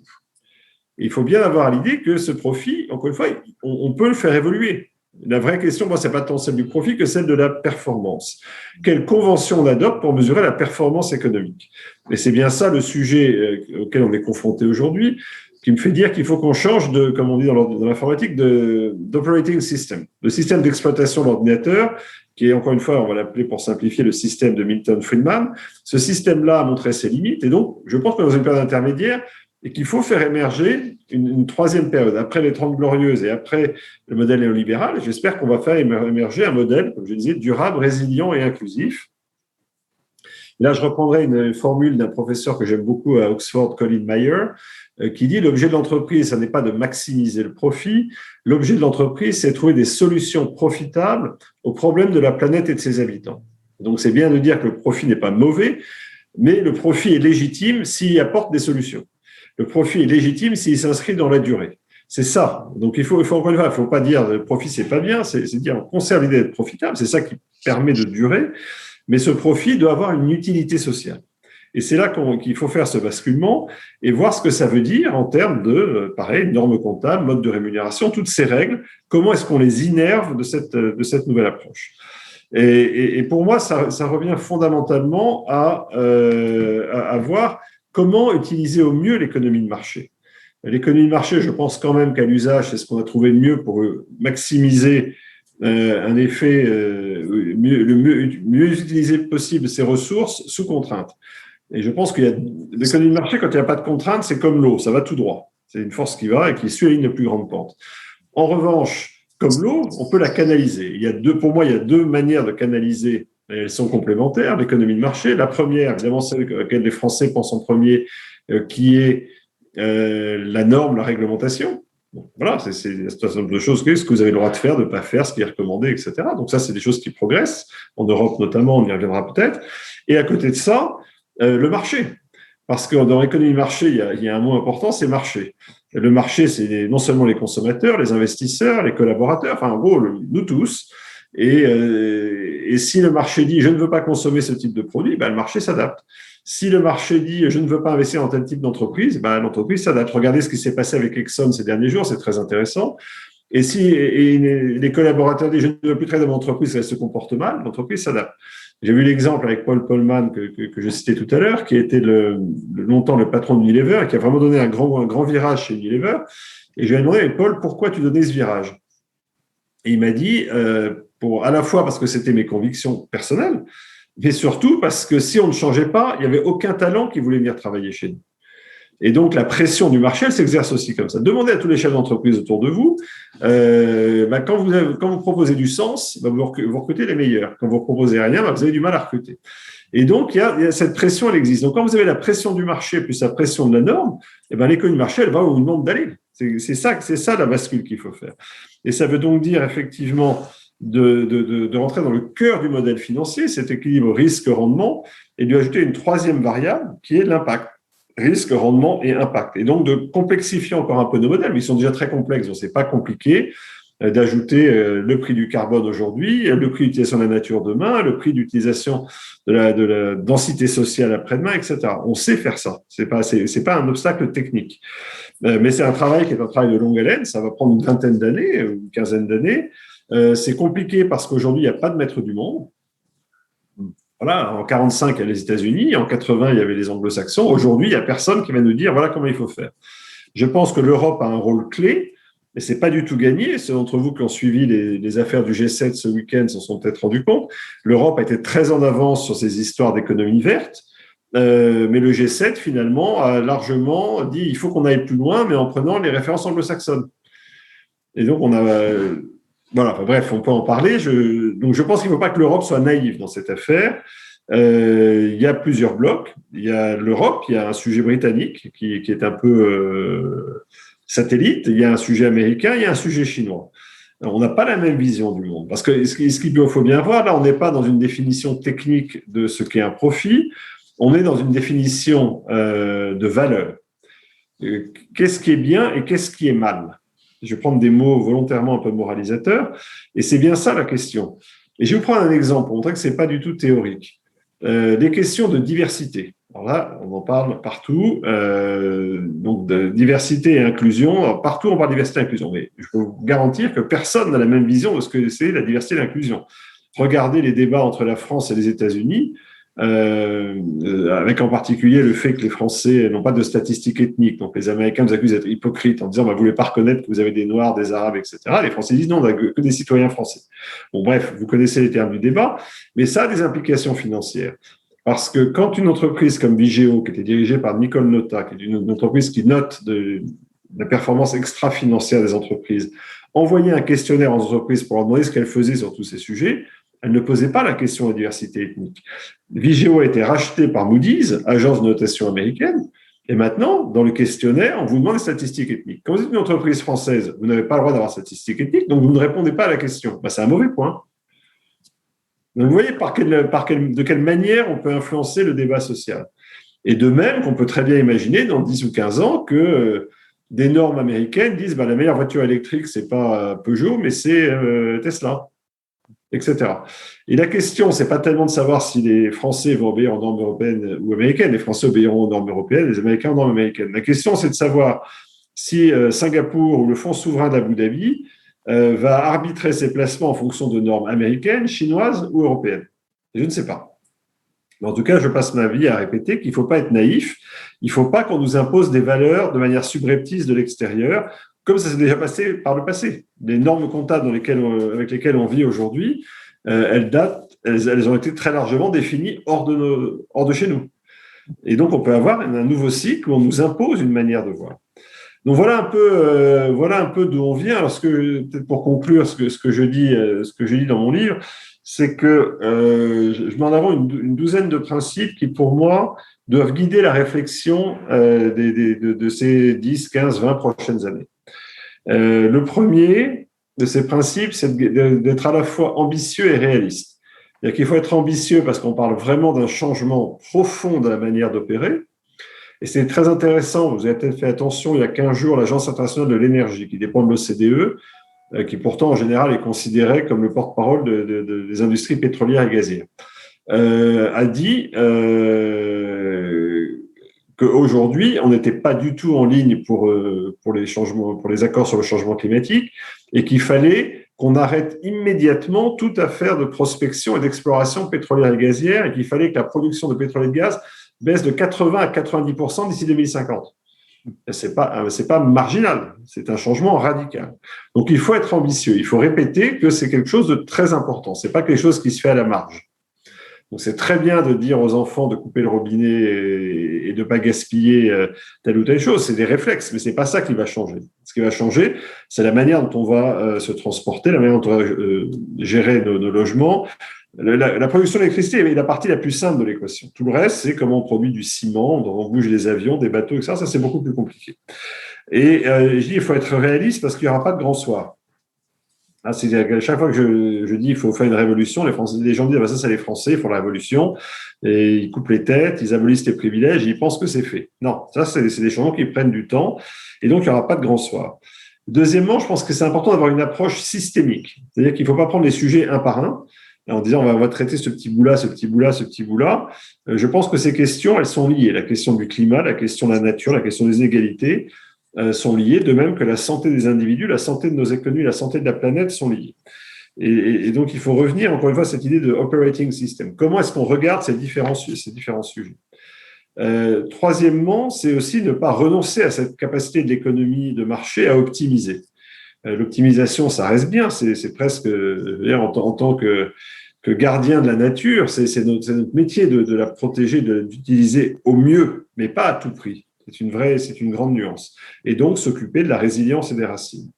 B: Il faut bien avoir à l'idée que ce profit, encore une fois, on peut le faire évoluer. La vraie question, moi, ce n'est pas tant celle du profit que celle de la performance. Quelle convention on adopte pour mesurer la performance économique? Et c'est bien ça le sujet auquel on est confronté aujourd'hui, qui me fait dire qu'il faut qu'on change de, comme on dit dans l'informatique, d'operating system, le système d'exploitation de l'ordinateur, qui est, encore une fois, on va l'appeler pour simplifier, le système de Milton Friedman. Ce système-là a montré ses limites, et donc, je pense que dans une période intermédiaire, et qu'il faut faire émerger une troisième période. Après les 30 glorieuses et après le modèle néolibéral, j'espère qu'on va faire émerger un modèle, comme je disais, durable, résilient et inclusif. Et là, je reprendrai une formule d'un professeur que j'aime beaucoup à Oxford, Colin Mayer, qui dit « L'objet de l'entreprise, ce n'est pas de maximiser le profit. L'objet de l'entreprise, c'est de trouver des solutions profitables aux problèmes de la planète et de ses habitants. » Donc, c'est bien de dire que le profit n'est pas mauvais, mais le profit est légitime s'il apporte des solutions. Le profit est légitime s'il s'inscrit dans la durée. C'est ça. Donc, il faut encore une fois, il ne faut pas dire le profit, c'est pas bien, c'est dire on conserve l'idée d'être profitable, c'est ça qui permet de durer, mais ce profit doit avoir une utilité sociale. Et c'est là qu'il faut faire ce basculement et voir ce que ça veut dire en termes de, pareil, normes comptables, mode de rémunération, toutes ces règles, comment est-ce qu'on les innerve de cette nouvelle approche. Et pour moi, ça revient fondamentalement à voir comment utiliser au mieux l'économie de marché. L'économie de marché, je pense quand même qu'à l'usage, c'est ce qu'on a trouvé de mieux pour maximiser un effet, le mieux utiliser possible ses ressources sous contrainte. Et je pense qu'il y a l'économie de marché, quand il n'y a pas de contrainte, c'est comme l'eau, ça va tout droit. C'est une force qui va et qui suit la ligne de plus grande pente. En revanche, comme l'eau, on peut la canaliser. Pour moi, il y a deux manières de canaliser. Elles sont complémentaires, l'économie de marché. La première, évidemment, celle à laquelle les Français pensent en premier, qui est la norme, la réglementation. Donc, voilà, c'est un certain nombre de choses, ce que vous avez le droit de faire, de ne pas faire, ce qui est recommandé, etc. Donc ça, c'est des choses qui progressent, en Europe notamment, on y reviendra peut-être. Et à côté de ça, le marché. Parce que dans l'économie de marché, il y a un mot important, c'est marché. Le marché, c'est non seulement les consommateurs, les investisseurs, les collaborateurs, enfin en gros, nous tous. Et si le marché dit « je ne veux pas consommer ce type de produit », le marché s'adapte. Si le marché dit « je ne veux pas investir dans tel type d'entreprise », l'entreprise s'adapte. Regardez ce qui s'est passé avec Exxon ces derniers jours, c'est très intéressant. Et si les collaborateurs disent « je ne veux plus travailler dans mon entreprise, elle se comporte mal », l'entreprise s'adapte. J'ai vu l'exemple avec Paul Polman que je citais tout à l'heure, qui était longtemps le patron d'Unilever et qui a vraiment donné un grand virage chez Unilever. Et je lui ai demandé « Paul, pourquoi tu donnais ce virage ?» Et il m'a dit à la fois parce que c'était mes convictions personnelles, mais surtout parce que si on ne changeait pas, il n'y avait aucun talent qui voulait venir travailler chez nous. Et donc, la pression du marché, elle s'exerce aussi comme ça. Demandez à tous les chefs d'entreprise autour de vous, quand vous proposez du sens, vous recrutez les meilleurs. Quand vous proposez rien, vous avez du mal à recruter. Et donc, il y a cette pression, elle existe. Donc, quand vous avez la pression du marché plus la pression de la norme, l'économie du marché, elle va où on vous demande d'aller. C'est ça la bascule qu'il faut faire. Et ça veut donc dire, effectivement, de rentrer dans le cœur du modèle financier, cet équilibre risque-rendement, et de lui ajouter une troisième variable qui est l'impact. Risque, rendement et impact. Et donc, de complexifier encore un peu nos modèles, mais ils sont déjà très complexes, donc c'est pas compliqué d'ajouter le prix du carbone aujourd'hui, le prix d'utilisation de la nature demain, le prix d'utilisation de la densité sociale après-demain, etc. On sait faire ça. C'est pas un obstacle technique. Mais c'est un travail qui est un travail de longue haleine. Ça va prendre une vingtaine d'années, une quinzaine d'années. C'est compliqué parce qu'aujourd'hui, il n'y a pas de maître du monde. Voilà, en 45, il y a les États-Unis, en 80, il y avait les Anglo-Saxons. Aujourd'hui, il n'y a personne qui va nous dire voilà comment il faut faire. Je pense que l'Europe a un rôle clé, mais c'est pas du tout gagné. Ceux d'entre vous qui ont suivi les affaires du G7 ce week-end s'en sont peut-être rendus compte. L'Europe a été très en avance sur ces histoires d'économie verte, mais le G7 finalement a largement dit il faut qu'on aille plus loin, mais en prenant les références anglo-saxonnes. Et donc on a voilà, enfin, bref, on peut en parler. Donc, je pense qu'il ne faut pas que l'Europe soit naïve dans cette affaire. Il y a plusieurs blocs. Il y a l'Europe, il y a un sujet britannique qui est un peu satellite. Il y a un sujet américain, il y a un sujet chinois. Alors, on n'a pas la même vision du monde. Parce que ce qu'il faut bien voir, là, on n'est pas dans une définition technique de ce qu'est un profit. On est dans une définition de valeur. Qu'est-ce qui est bien et qu'est-ce qui est mal? Je vais prendre des mots volontairement un peu moralisateurs, et c'est bien ça la question. Et je vais vous prendre un exemple pour montrer que ce n'est pas du tout théorique. Les questions de diversité. Alors là, on en parle partout, donc de diversité et inclusion. Alors, partout, on parle de diversité et inclusion, mais je peux vous garantir que personne n'a la même vision de ce que c'est la diversité et l'inclusion. Regardez les débats entre la France et les États-Unis, avec en particulier le fait que les Français n'ont pas de statistiques ethniques. Donc, les Américains nous accusent d'être hypocrites en disant vous ne voulez pas reconnaître que vous avez des Noirs, des Arabes, etc. Les Français disent non, on n'a que des citoyens français. Bon, bref, vous connaissez les termes du débat, mais ça a des implications financières. Parce que quand une entreprise comme Vigeo, qui était dirigée par Nicole Notta, qui est une entreprise qui note la performance extra-financière des entreprises, envoyait un questionnaire aux entreprises pour leur demander ce qu'elles faisaient sur tous ces sujets, elle ne posait pas la question de diversité ethnique. Vigeo a été racheté par Moody's, agence de notation américaine, et maintenant, dans le questionnaire, on vous demande des statistiques ethniques. Quand vous êtes une entreprise française, vous n'avez pas le droit d'avoir statistiques ethniques, donc vous ne répondez pas à la question. Ben, c'est un mauvais point. Donc vous voyez de quelle manière on peut influencer le débat social. Et de même qu'on peut très bien imaginer dans 10 ou 15 ans que des normes américaines disent la meilleure voiture électrique, c'est pas Peugeot, mais c'est Tesla, etc. Et la question, c'est pas tellement de savoir si les Français vont obéir aux normes européennes ou américaines. Les Français obéiront aux normes européennes, les Américains aux normes américaines. La question, c'est de savoir si Singapour ou le fonds souverain d'Abu Dhabi va arbitrer ses placements en fonction de normes américaines, chinoises ou européennes. Et je ne sais pas. Mais en tout cas, je passe ma vie à répéter qu'il ne faut pas être naïf. Il ne faut pas qu'on nous impose des valeurs de manière subreptice de l'extérieur, comme ça s'est déjà passé par le passé. Les normes comptables avec lesquelles on vit aujourd'hui, elles ont été très largement définies hors de chez nous. Et donc, on peut avoir un nouveau cycle où on nous impose une manière de voir. Donc voilà un peu d'où on vient. Alors, peut-être pour conclure, ce que je dis dans mon livre, c'est que je mets en avant une douzaine de principes qui, pour moi, doivent guider la réflexion de ces 10, 15, 20 prochaines années. Le premier de ces principes, c'est d'être à la fois ambitieux et réaliste. C'est-à-dire qu'il faut être ambitieux parce qu'on parle vraiment d'un changement profond de la manière d'opérer. Et c'est très intéressant, vous avez peut-être fait attention, il y a 15 jours, l'Agence internationale de l'énergie, qui dépend de l'OCDE, qui pourtant en général est considérée comme le porte-parole des industries pétrolières et gazières, a dit qu'aujourd'hui, on n'était pas du tout en ligne pour les accords sur le changement climatique et qu'il fallait qu'on arrête immédiatement toute affaire de prospection et d'exploration pétrolière et gazière et qu'il fallait que la production de pétrole et de gaz baisse de 80 à 90% d'ici 2050. C'est pas marginal, c'est un changement radical. Donc, il faut être ambitieux. Il faut répéter que c'est quelque chose de très important. C'est pas quelque chose qui se fait à la marge. Donc, c'est très bien de dire aux enfants de couper le robinet et de ne pas gaspiller telle ou telle chose. C'est des réflexes, mais c'est pas ça qui va changer. Ce qui va changer, c'est la manière dont on va se transporter, la manière dont on va gérer nos logements. La production d'électricité est la partie la plus simple de l'équation. Tout le reste, c'est comment on produit du ciment, on bouge des avions, des bateaux, etc. Ça, c'est beaucoup plus compliqué. Et je dis, il faut être réaliste parce qu'il n'y aura pas de grand soir. Ah, chaque fois que je dis il faut faire une révolution, les gens disent ça c'est les Français, ils font la révolution et ils coupent les têtes, ils abolissent les privilèges, et ils pensent que c'est fait. Non, ça c'est des changements qui prennent du temps et donc il n'y aura pas de grand soir. Deuxièmement, je pense que c'est important d'avoir une approche systémique, c'est-à-dire qu'il ne faut pas prendre les sujets un par un en disant on va traiter ce petit bout-là, ce petit bout-là, ce petit bout-là. Je pense que ces questions, elles sont liées. La question du climat, la question de la nature, la question des inégalités, sont liées, de même que la santé des individus, la santé de nos économies, la santé de la planète sont liées. Et donc, il faut revenir, encore une fois, à cette idée de operating system. Comment est-ce qu'on regarde ces différents sujets? Troisièmement, c'est aussi ne pas renoncer à cette capacité de l'économie de marché à optimiser. L'optimisation, ça reste bien, c'est presque, en tant que gardien de la nature, c'est notre métier de la protéger, d'utiliser au mieux, mais pas à tout prix. C'est une grande nuance. Et donc, s'occuper de la résilience et des racines.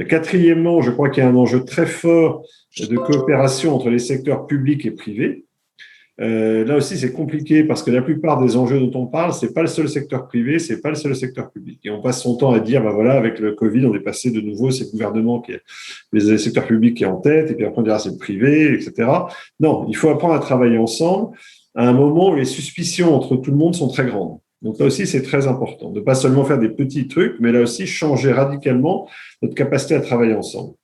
B: Quatrièmement, je crois qu'il y a un enjeu très fort de coopération entre les secteurs publics et privés. Là aussi, c'est compliqué parce que la plupart des enjeux dont on parle, c'est pas le seul secteur privé, c'est pas le seul secteur public. Et on passe son temps à dire, voilà, avec le Covid, on est passé de nouveau, c'est le gouvernement les secteurs publics qui est en tête, et puis après on dira c'est le privé, etc. Non, il faut apprendre à travailler ensemble à un moment où les suspicions entre tout le monde sont très grandes. Donc là aussi, c'est très important de pas seulement faire des petits trucs, mais là aussi changer radicalement notre capacité à travailler ensemble.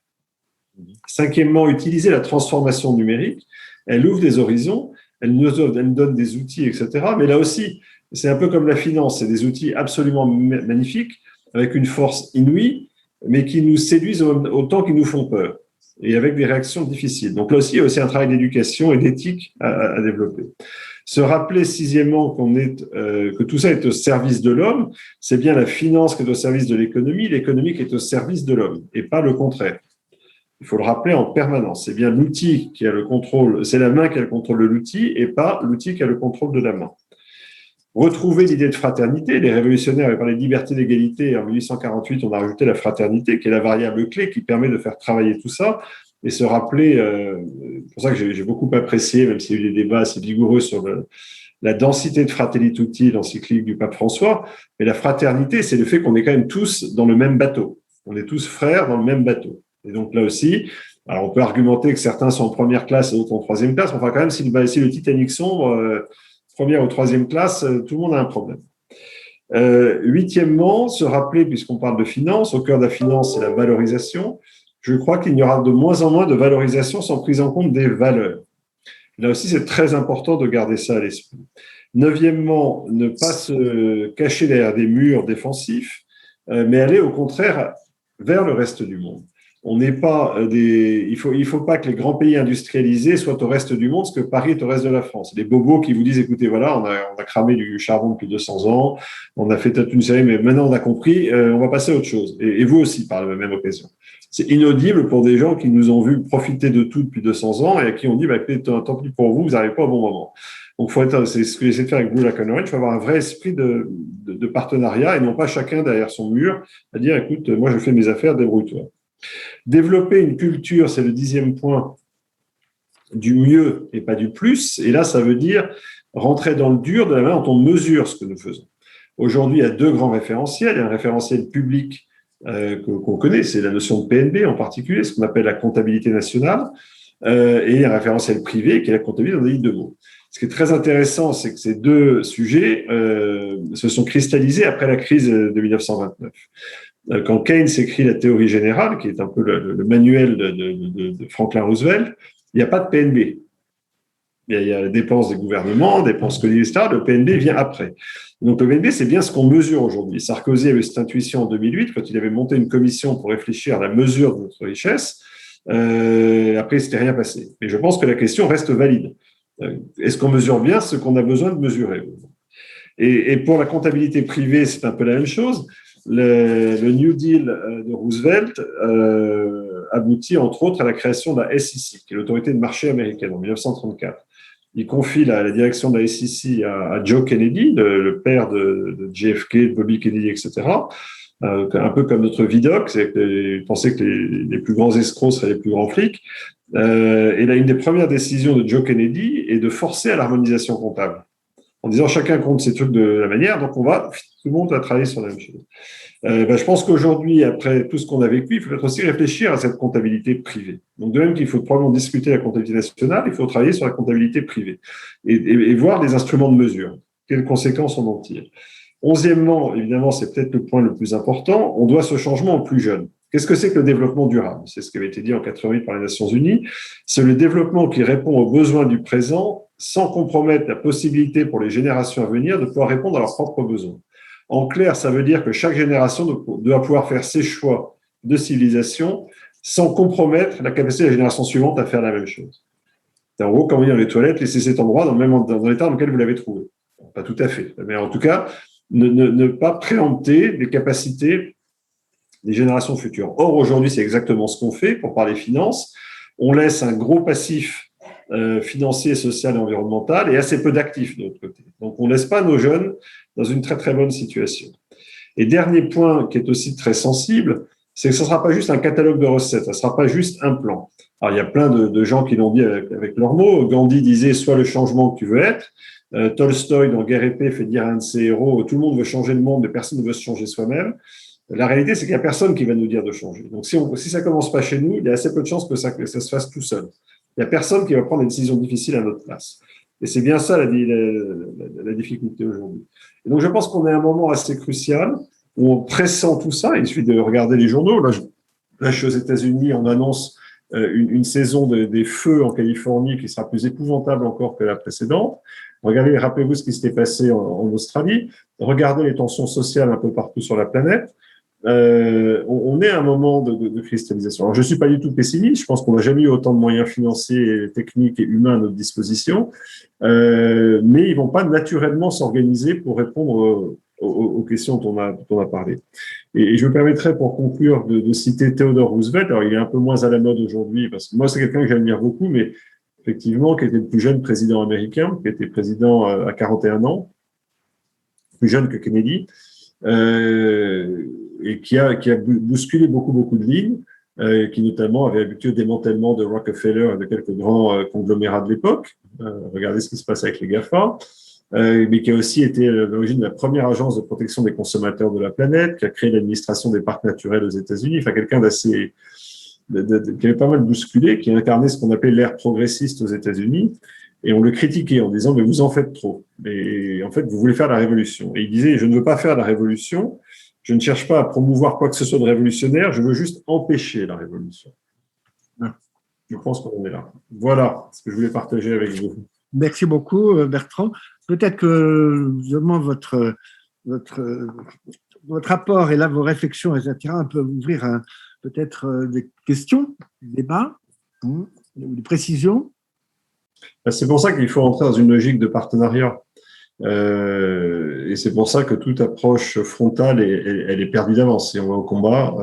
B: Cinquièmement, utiliser la transformation numérique. Elle ouvre des horizons, elle nous donne des outils, etc. Mais là aussi, c'est un peu comme la finance, c'est des outils absolument magnifiques, avec une force inouïe, mais qui nous séduisent autant qu'ils nous font peur, et avec des réactions difficiles. Donc là aussi, il y a aussi un travail d'éducation et d'éthique à développer. Se rappeler, sixièmement, que tout ça est au service de l'homme, c'est bien la finance qui est au service de l'économie qui est au service de l'homme, et pas le contraire. Il faut le rappeler en permanence. C'est bien l'outil qui a le contrôle, c'est la main qui a le contrôle de l'outil et pas l'outil qui a le contrôle de la main. Retrouver l'idée de fraternité. Les révolutionnaires avaient parlé de liberté, d'égalité. En 1848, on a rajouté la fraternité, qui est la variable clé qui permet de faire travailler tout ça et se rappeler. C'est pour ça que j'ai beaucoup apprécié, même s'il y a eu des débats assez vigoureux sur la densité de Fratelli Tutti, l'encyclique du pape François. Mais la fraternité, c'est le fait qu'on est quand même tous dans le même bateau. On est tous frères dans le même bateau. Et donc là aussi, alors on peut argumenter que certains sont en première classe et d'autres en troisième classe, mais enfin quand même, si le Titanic sombre, première ou troisième classe, tout le monde a un problème. Huitièmement, se rappeler, puisqu'on parle de finance, au cœur de la finance, c'est la valorisation. Je crois qu'il y aura de moins en moins de valorisation sans prise en compte des valeurs. Là aussi, c'est très important de garder ça à l'esprit. Neuvièmement, ne pas se cacher derrière des murs défensifs, mais aller au contraire vers le reste du monde. On n'est pas il faut pas que les grands pays industrialisés soient au reste du monde, ce que Paris est au reste de la France. Les bobos qui vous disent, écoutez, voilà, on a cramé du charbon depuis 200 ans, on a fait toute une série, mais maintenant on a compris, on va passer à autre chose. Et vous aussi, par la même occasion. C'est inaudible pour des gens qui nous ont vu profiter de tout depuis 200 ans et à qui on dit, tant pis pour vous, vous n'arrivez pas au bon moment. Donc, c'est ce que j'essaie de faire avec Blue Lacan Orange, il faut avoir un vrai esprit de partenariat et non pas chacun derrière son mur à dire, écoute, moi je fais mes affaires, débrouille-toi. Développer une culture, c'est le 10e point, du mieux et pas du plus. Et là, ça veut dire rentrer dans le dur de la manière dont on mesure ce que nous faisons. Aujourd'hui, il y a deux grands référentiels. Il y a un référentiel public qu'on connaît, c'est la notion de PNB en particulier, ce qu'on appelle la comptabilité nationale, et un référentiel privé qui est la comptabilité dans des lignes de mots. Ce qui est très intéressant, c'est que ces deux sujets se sont cristallisés après la crise de 1929. Quand Keynes écrit la théorie générale, qui est un peu le manuel de Franklin Roosevelt, il n'y a pas de PNB. Il y a les dépenses des gouvernements, dépenses collectives, etc. Le PNB vient après. Donc le PNB, c'est bien ce qu'on mesure aujourd'hui. Sarkozy avait cette intuition en 2008, quand il avait monté une commission pour réfléchir à la mesure de notre richesse. Après, il ne s'était rien passé. Mais je pense que la question reste valide. Est-ce qu'on mesure bien ce qu'on a besoin de mesurer? Et pour la comptabilité privée, c'est un peu la même chose. Le New Deal de Roosevelt aboutit entre autres à la création de la SEC, qui est l'autorité de marché américaine en 1934. il confie la direction de la SEC à Joe Kennedy, le père de JFK, de Bobby Kennedy, etc. Un peu comme notre Vidocq, c'est qu'il pensait que les plus grands escrocs seraient les plus grands flics. Et là, une des premières décisions de Joe Kennedy est de forcer à l'harmonisation comptable, en disant chacun compte ses trucs de la manière, donc tout le monde va travailler sur la même chose. Je pense qu'aujourd'hui, après tout ce qu'on a vécu, il faut peut-être aussi réfléchir à cette comptabilité privée. Donc, de même qu'il faut probablement discuter la comptabilité nationale, il faut travailler sur la comptabilité privée et voir les instruments de mesure. Quelles conséquences on en tire. 11e, évidemment, c'est peut-être le point le plus important, on doit ce changement aux plus jeunes. Qu'est-ce que c'est que le développement durable? C'est ce qui avait été dit en 88 par les Nations Unies. C'est le développement qui répond aux besoins du présent sans compromettre la possibilité pour les générations à venir de pouvoir répondre à leurs propres besoins. En clair, ça veut dire que chaque génération doit pouvoir faire ses choix de civilisation sans compromettre la capacité de la génération suivante à faire la même chose. En gros, quand vous allez dans les toilettes, laissez cet endroit dans l'état dans lequel vous l'avez trouvé. Pas tout à fait, mais en tout cas, ne pas préempter les capacités des générations futures. Or, aujourd'hui, c'est exactement ce qu'on fait pour parler finances. On laisse un gros passif financier, social et environnemental et assez peu d'actifs de l'autre côté. Donc, on ne laisse pas nos jeunes dans une très, très bonne situation. Et dernier point qui est aussi très sensible, c'est que ce ne sera pas juste un catalogue de recettes, ça ne sera pas juste un plan. Alors, il y a plein de gens qui l'ont dit avec leurs mots. Gandhi disait « Sois le changement que tu veux être ». Tolstoï, dans Guerre et Paix, fait dire à un de ses héros « Tout le monde veut changer le monde, mais personne ne veut se changer soi-même ». La réalité, c'est qu'il n'y a personne qui va nous dire de changer. Donc, si ça commence pas chez nous, il y a assez peu de chances que ça se fasse tout seul. Il n'y a personne qui va prendre des décisions difficiles à notre place. Et c'est bien ça la difficulté aujourd'hui. Et donc, je pense qu'on est à un moment assez crucial où on pressent tout ça. Il suffit de regarder les journaux. Là, je suis aux États-Unis, on annonce une saison des feux en Californie qui sera plus épouvantable encore que la précédente. Regardez, rappelez-vous ce qui s'était passé en Australie. Regardez les tensions sociales un peu partout sur la planète. On est à un moment de cristallisation. Alors, je suis pas du tout pessimiste. Je pense qu'on n'a jamais eu autant de moyens financiers, techniques et humains à notre disposition. Mais ils vont pas naturellement s'organiser pour répondre aux questions dont on a parlé. Et je me permettrai, pour conclure, de citer Theodore Roosevelt. Alors, il est un peu moins à la mode aujourd'hui, parce que moi, c'est quelqu'un que j'admire beaucoup, mais effectivement, qui était le plus jeune président américain, qui était président à 41 ans, plus jeune que Kennedy, et qui a bousculé beaucoup de lignes, qui notamment avait habitué au démantèlement de Rockefeller et de quelques grands conglomérats de l'époque. Regardez ce qui se passe avec les GAFA. Mais qui a aussi été à l'origine de la première agence de protection des consommateurs de la planète, qui a créé l'administration des parcs naturels aux États-Unis. Enfin, quelqu'un d'assez, qui avait pas mal bousculé, qui a incarné ce qu'on appelait l'ère progressiste aux États-Unis. Et on le critiquait en disant, mais vous en faites trop. Et en fait, vous voulez faire la révolution. Et il disait, je ne veux pas faire la révolution. Je ne cherche pas à promouvoir quoi que ce soit de révolutionnaire. Je veux juste empêcher la révolution. Je pense qu'on est là. Voilà ce que je voulais partager avec vous.
A: Merci beaucoup, Bertrand. Peut-être que justement votre rapport et là vos réflexions, etc., peuvent ouvrir peut-être des questions, des débats, ou des précisions.
B: C'est pour ça qu'il faut entrer dans une logique de partenariat. Et c'est pour ça que toute approche frontale, elle est perdue d'avance. Si on va au combat,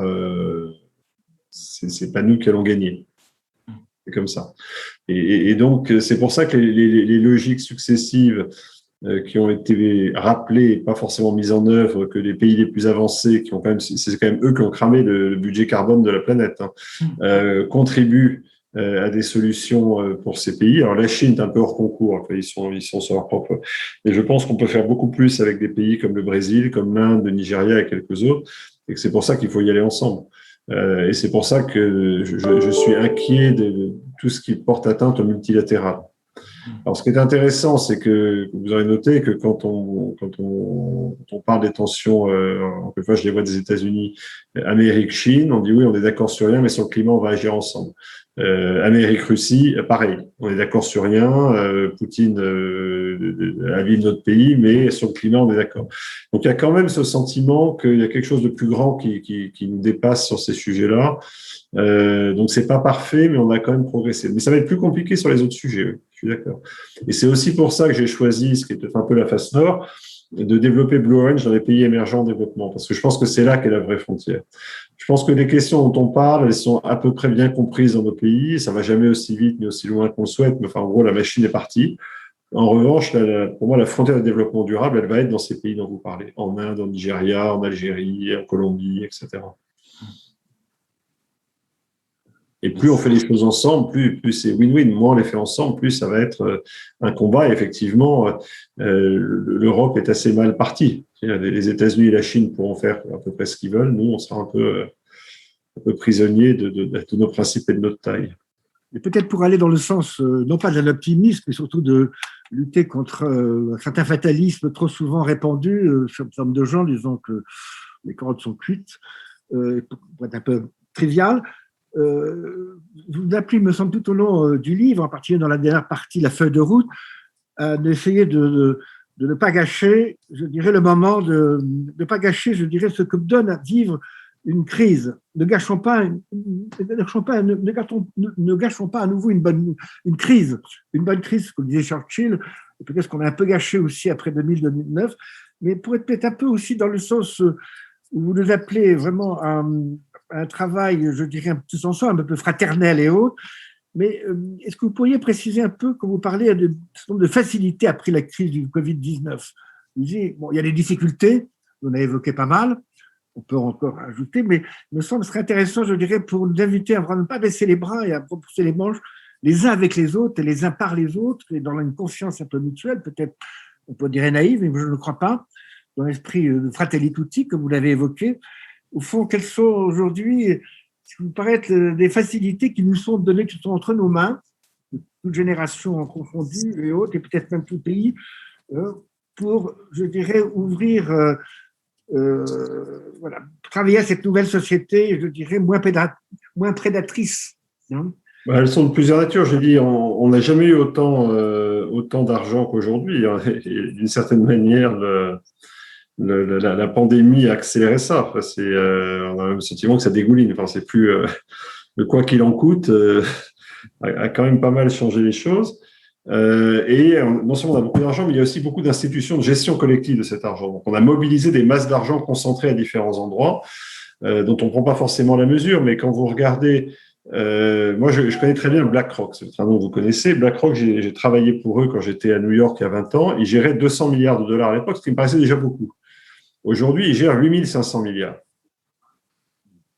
B: c'est pas nous qui allons gagner. C'est comme ça. Et donc, c'est pour ça que les logiques successives qui ont été rappelées, pas forcément mises en œuvre, que les pays les plus avancés, c'est quand même eux qui ont cramé le budget carbone de la planète, contribuent à des solutions pour ces pays. Alors, la Chine est un peu hors concours, ils sont sur leur propre. Et je pense qu'on peut faire beaucoup plus avec des pays comme le Brésil, comme l'Inde, le Nigeria et quelques autres, et que c'est pour ça qu'il faut y aller ensemble. Et c'est pour ça que je suis inquiet de tout ce qui porte atteinte au multilatéral. Alors, ce qui est intéressant, c'est que vous aurez noté que quand on parle des tensions, encore une fois, je les vois des États-Unis, Amérique, Chine, on dit oui, on est d'accord sur rien, mais sur le climat, on va agir ensemble. Amérique, Russie, pareil, on est d'accord sur rien. Poutine avise notre pays, mais sur le climat, on est d'accord. Donc, il y a quand même ce sentiment qu'il y a quelque chose de plus grand qui nous dépasse sur ces sujets-là. Donc, c'est pas parfait, mais on a quand même progressé. Mais ça va être plus compliqué sur les autres sujets, oui, je suis d'accord. Et c'est aussi pour ça que j'ai choisi, ce qui est peut-être un peu la face nord, de développer Blue Orange dans les pays émergents en développement, parce que je pense que c'est là qu'est la vraie frontière. Je pense que les questions dont on parle, elles sont à peu près bien comprises dans nos pays. Ça va jamais aussi vite ni aussi loin qu'on le souhaite, mais enfin, en gros, la machine est partie. En revanche, pour moi, la frontière de développement durable, elle va être dans ces pays dont vous parlez, en Inde, en Nigeria, en Algérie, en Colombie, etc. Et plus on fait les choses ensemble, plus c'est win-win. Moins on les fait ensemble, plus ça va être un combat. Et effectivement, l'Europe est assez mal partie. Les États-Unis et la Chine pourront faire à peu près ce qu'ils veulent. Nous, on sera un peu prisonniers de nos principes et de notre taille.
A: Et peut-être pour aller dans le sens, non pas d'un optimisme, mais surtout de lutter contre un certain fatalisme trop souvent répandu sur un certain nombre de gens, disant que les carottes sont cuites, pour être un peu trivial. Vous appelez, me semble, tout au long du livre, en particulier dans la dernière partie, la feuille de route, d'essayer de ne pas gâcher, je dirais, le moment, de ne pas gâcher, je dirais, ce que donne à vivre une crise. Ne gâchons pas à nouveau une bonne crise. Une bonne crise, comme disait Churchill, peut-être qu'on a un peu gâché aussi après 2000-2009, mais pour être peut-être un peu aussi dans le sens où vous nous appelez vraiment un travail, je dirais, tous ensemble, un peu fraternel et autres. Mais est-ce que vous pourriez préciser un peu, quand vous parlez de facilité après la crise du Covid-19 ? Vous disiez, bon, il y a des difficultés, vous en avez évoqué pas mal, on peut encore ajouter, mais il me semble que ce serait intéressant, je dirais, pour nous inviter à ne pas baisser les bras et à repousser les manches les uns avec les autres et les uns par les autres, et dans une confiance un peu mutuelle, peut-être, on peut dire naïve, mais je ne le crois pas, dans l'esprit de Fratelli Tutti, comme vous l'avez évoqué. Au fond, quelles sont aujourd'hui, ce qui vous paraît être des facilités qui nous sont données, qui sont entre nos mains, toutes générations confondues et autres, et peut-être même tout pays, pour, je dirais, ouvrir, voilà, travailler à cette nouvelle société, je dirais, moins prédatrice. Hein.
B: Elles sont de plusieurs natures. Je dis, on n'a jamais eu autant d'argent qu'aujourd'hui. Hein. D'une certaine manière, la pandémie a accéléré ça. Enfin, on a le sentiment que ça dégouline. Enfin, c'est plus le quoi qu'il en coûte a quand même pas mal changé les choses. Et non seulement on a beaucoup d'argent, mais il y a aussi beaucoup d'institutions de gestion collective de cet argent. Donc, on a mobilisé des masses d'argent concentrées à différents endroits, dont on ne prend pas forcément la mesure. Mais quand vous regardez, moi, je connais très bien BlackRock. C'est un nom que vous connaissez. BlackRock, j'ai travaillé pour eux quand j'étais à New York il y a 20 ans. Ils géraient 200 milliards de dollars à l'époque, ce qui me paraissait déjà beaucoup. Aujourd'hui, ils gèrent 8500 milliards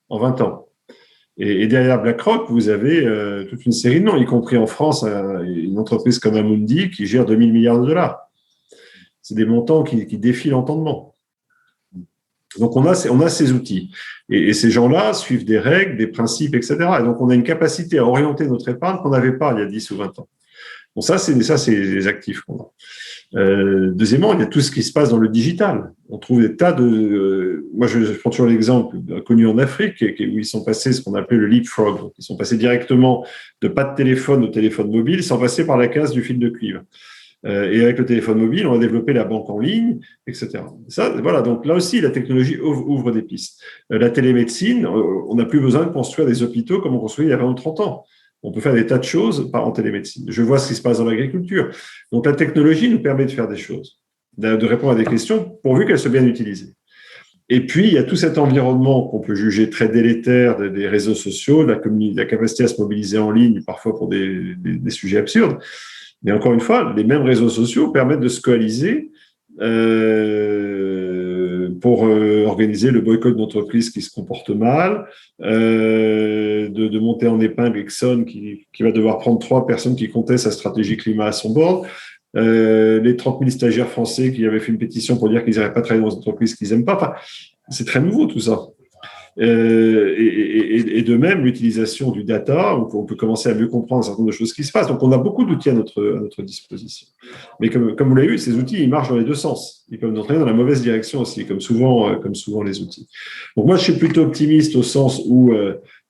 B: en 20 ans. Et derrière BlackRock, vous avez toute une série de noms, y compris en France, une entreprise comme Amundi qui gère 2000 milliards de dollars. C'est des montants qui défient l'entendement. Donc, on a ces outils. Et ces gens-là suivent des règles, des principes, etc. Et donc, on a une capacité à orienter notre épargne qu'on n'avait pas il y a 10 ou 20 ans. Bon, ça, c'est les actifs qu'on a. Deuxièmement, il y a tout ce qui se passe dans le digital. On trouve des tas de... moi, je prends toujours l'exemple connu en Afrique, où ils sont passés ce qu'on appelait le leapfrog. Donc, ils sont passés directement de pas de téléphone au téléphone mobile, sans passer par la case du fil de cuivre. Et avec le téléphone mobile, on a développé la banque en ligne, etc. Ça, voilà. Donc là aussi, la technologie ouvre des pistes. La télémédecine, on n'a plus besoin de construire des hôpitaux comme on construisait il y a 20 ou 30 ans. On peut faire des tas de choses en télémédecine. Je vois ce qui se passe dans l'agriculture. Donc, la technologie nous permet de faire des choses, de répondre à des questions, pourvu qu'elles soient bien utilisées. Et puis, il y a tout cet environnement qu'on peut juger très délétère des réseaux sociaux, la capacité à se mobiliser en ligne, parfois pour des sujets absurdes. Mais encore une fois, les mêmes réseaux sociaux permettent de se coaliser pour organiser le boycott d'entreprises qui se comportent mal, de monter en épingle Exxon qui va devoir prendre 3 personnes qui comptaient sa stratégie climat à son board, les 30 000 stagiaires français qui avaient fait une pétition pour dire qu'ils n'iraient pas travailler dans une entreprise qu'ils n'aiment pas. Enfin, c'est très nouveau tout ça. Et de même, l'utilisation du data, on peut commencer à mieux comprendre un certain nombre de choses qui se passent. Donc, on a beaucoup d'outils à notre disposition. Mais comme vous l'avez vu, ces outils, ils marchent dans les deux sens. Ils peuvent nous entraîner dans la mauvaise direction aussi, comme souvent les outils. Donc, moi, je suis plutôt optimiste au sens où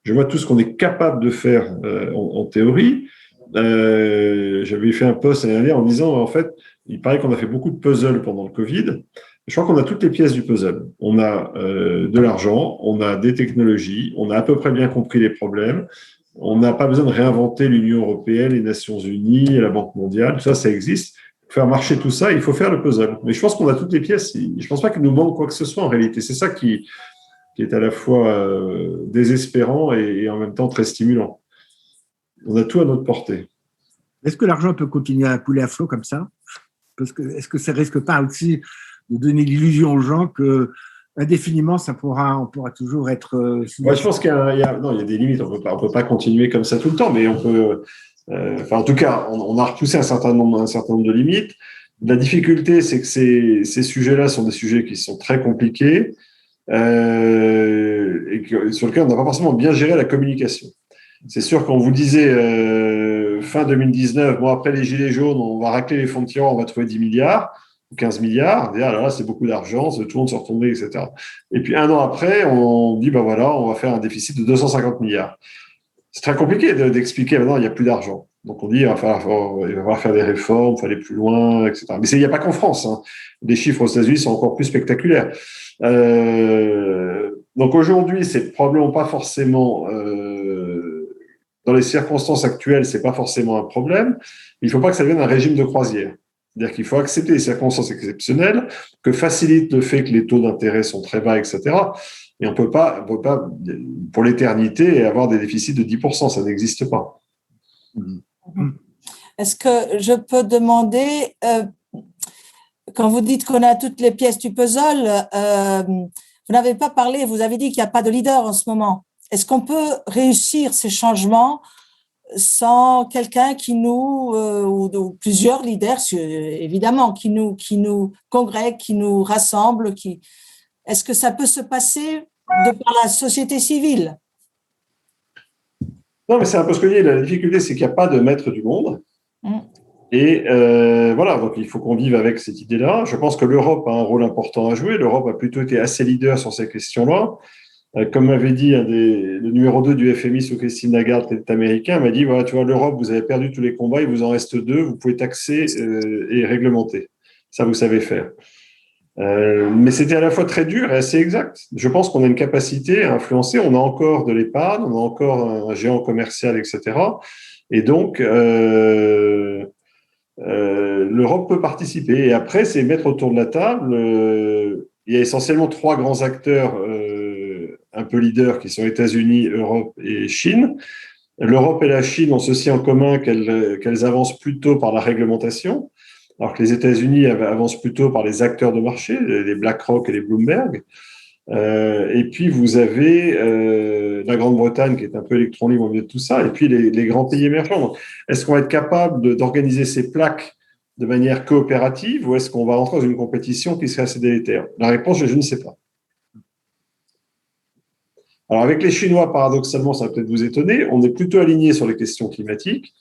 B: je vois tout ce qu'on est capable de faire en théorie. J'avais fait un post l'année dernière en disant, en fait, il paraît qu'on a fait beaucoup de puzzles pendant le Covid. Je crois qu'on a toutes les pièces du puzzle. On a de l'argent, on a des technologies, on a à peu près bien compris les problèmes. On n'a pas besoin de réinventer l'Union européenne, les Nations unies, la Banque mondiale. Tout ça, ça existe. Pour faire marcher tout ça, il faut faire le puzzle. Mais je pense qu'on a toutes les pièces. Je ne pense pas qu'il nous manque quoi que ce soit en réalité. C'est ça qui est à la fois désespérant et en même temps très stimulant. On a tout à notre portée.
A: Est-ce que l'argent peut continuer à couler à flot comme ça? Parce que, est-ce que ça risque pas aussi de donner l'illusion aux gens que indéfiniment, on pourra toujours être
B: Ouais, je pense non, il y a des limites. On peut pas continuer comme ça tout le temps, mais on peut. En tout cas, on a repoussé un certain nombre de limites. La difficulté, c'est que ces sujets-là sont des sujets qui sont très compliqués sur lesquels on n'a pas forcément bien géré la communication. C'est sûr qu'on vous disait fin 2019, bon, après les gilets jaunes, on va racler les fonds de tiroir, on va trouver 10 milliards ou 15 milliards. Et là, c'est beaucoup d'argent, tout le monde se retourner, etc. Et puis un an après, on dit, ben voilà, on va faire un déficit de 250 milliards. C'est très compliqué d'expliquer maintenant, il n'y a plus d'argent. Donc on dit, il va falloir faire des réformes, il faut aller plus loin, etc. Mais il n'y a pas qu'en France. Hein. Les chiffres aux États-Unis sont encore plus spectaculaires. Donc aujourd'hui, c'est probablement pas forcément dans les circonstances actuelles, c'est pas forcément un problème. Il ne faut pas que ça devienne un régime de croisière. C'est-à-dire qu'il faut accepter les circonstances exceptionnelles que facilite le fait que les taux d'intérêt sont très bas, etc. Et on peut pas, pour l'éternité, avoir des déficits de 10%. Ça n'existe pas.
C: Est-ce que je peux demander, quand vous dites qu'on a toutes les pièces du puzzle, vous n'avez pas parlé, vous avez dit qu'il n'y a pas de leader en ce moment. Est-ce qu'on peut réussir ces changements sans quelqu'un qui nous, ou plusieurs leaders, évidemment, qui nous congrèguent, qui nous rassemblent, est-ce que ça peut se passer de par la société civile?
B: Non, mais c'est un peu ce que je dis. La difficulté, c'est qu'il n'y a pas de maître du monde. Et voilà, donc il faut qu'on vive avec cette idée-là. Je pense que l'Europe a un rôle important à jouer. L'Europe a plutôt été assez leader sur ces questions-là. Comme m'avait dit le numéro 2 du FMI sous Christine Lagarde, qui est américain, m'a dit, voilà, tu vois, l'Europe, vous avez perdu tous les combats, il vous en reste 2, vous pouvez taxer et réglementer. Ça, vous savez faire. Mais c'était à la fois très dur et assez exact. Je pense qu'on a une capacité à influencer. On a encore de l'épargne, on a encore un géant commercial, etc. Et donc, l'Europe peut participer. Et après, c'est mettre autour de la table. Il y a essentiellement 3 grands acteurs un peu leaders qui sont États-Unis, Europe et Chine. L'Europe et la Chine ont ceci en commun qu'elles avancent plutôt par la réglementation, alors que les États-Unis avancent plutôt par les acteurs de marché, les BlackRock et les Bloomberg. Et puis, vous avez la Grande-Bretagne qui est un peu électron libre au milieu de tout ça, et puis les grands pays émergents. Donc, est-ce qu'on va être capable d'organiser ces plaques de manière coopérative ou est-ce qu'on va entrer dans une compétition qui serait assez délétère? La réponse, je ne sais pas. Alors, avec les Chinois, paradoxalement, ça va peut-être vous étonner, on est plutôt aligné sur les questions climatiques.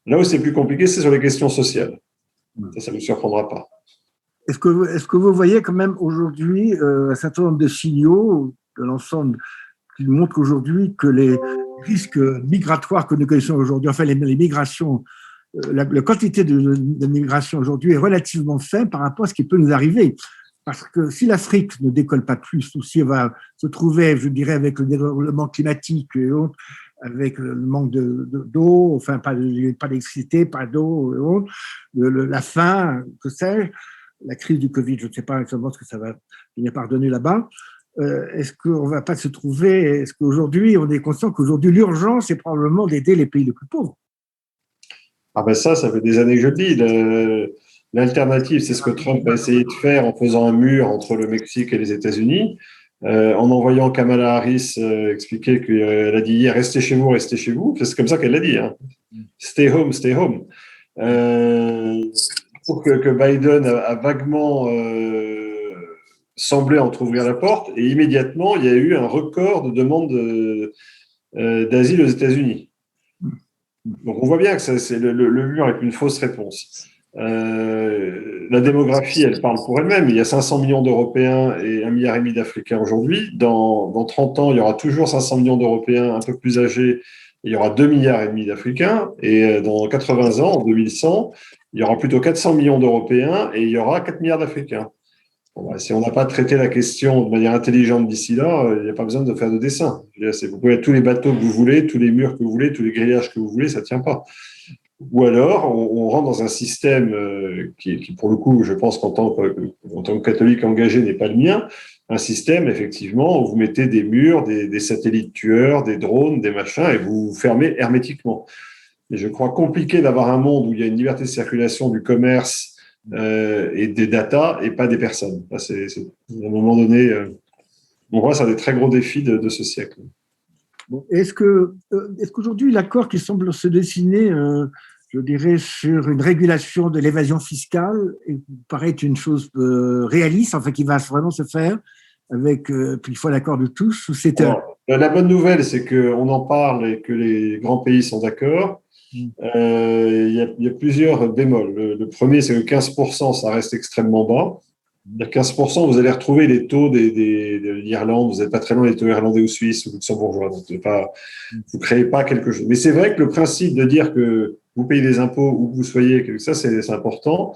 B: Là où c'est plus compliqué, c'est sur les questions sociales. Ça ne vous surprendra pas.
A: Est-ce que vous voyez quand même aujourd'hui un certain nombre de signaux de l'ensemble qui nous montrent aujourd'hui que les risques migratoires que nous connaissons aujourd'hui, enfin les migrations, la quantité de migration aujourd'hui est relativement faible par rapport à ce qui peut nous arriver. Parce que si l'Afrique ne décolle pas plus, ou si elle va se trouver, je dirais, avec le dérèglement climatique et autres, avec le manque d'eau, enfin pas d'électricité, pas d'eau et autres, la faim, que sais-je, la crise du Covid, je ne sais pas exactement ce que ça va finir par donner là-bas. Est-ce qu'on ne va pas se trouver, est-ce qu'aujourd'hui, on est conscient qu'aujourd'hui, l'urgence est probablement d'aider les pays les plus pauvres?
B: Ah ben ça fait des années que je le dis. L'alternative, c'est ce que Trump a essayé de faire en faisant un mur entre le Mexique et les États-Unis, en envoyant Kamala Harris expliquer qu'elle a dit hier, restez chez vous, restez chez vous. C'est comme ça qu'elle l'a dit. Hein. Stay home, stay home. Pour que Biden a vaguement semblé entrouvrir la porte et immédiatement, il y a eu un record de demandes d'asile aux États-Unis. Donc, on voit bien que c'est le mur est une fausse réponse. La démographie, elle parle pour elle-même. Il y a 500 millions d'Européens et 1,5 milliard d'Africains aujourd'hui. Dans 30 ans, il y aura toujours 500 millions d'Européens un peu plus âgés. Il y aura 2,5 milliards d'Africains. Et dans 80 ans, en 2100, il y aura plutôt 400 millions d'Européens et il y aura 4 milliards d'Africains. Bon, bah, si on n'a pas traité la question de manière intelligente d'ici là, il n'y a pas besoin de faire de dessin. Vous pouvez mettre tous les bateaux que vous voulez, tous les murs que vous voulez, tous les grillages que vous voulez, ça ne tient pas. Ou alors, on rentre dans un système qui, pour le coup, je pense qu'en tant que catholique engagé, n'est pas le mien, un système, effectivement, où vous mettez des murs, des satellites tueurs, des drones, des machins, et vous fermez hermétiquement. et je crois compliqué d'avoir un monde où il y a une liberté de circulation du commerce et des data et pas des personnes. Là, c'est à un moment donné, on voit ça des très gros défis de ce siècle.
A: Bon, est-ce qu'aujourd'hui, l'accord qui semble se dessiner, je dirais, sur une régulation de l'évasion fiscale, paraît une chose réaliste, enfin qui va vraiment se faire avec, puis il faut l'accord de tous, ou c'est
B: la bonne nouvelle, c'est qu'on en parle et que les grands pays sont d'accord. Il y a plusieurs bémols. Le premier, c'est que 15%, ça reste extrêmement bas. 15%, vous allez retrouver les taux de l'Irlande, vous n'êtes pas très loin des taux irlandais ou suisses ou luxembourgeois, donc vous ne créez pas quelque chose. Mais c'est vrai que le principe de dire que vous payez des impôts où que vous soyez, ça c'est important,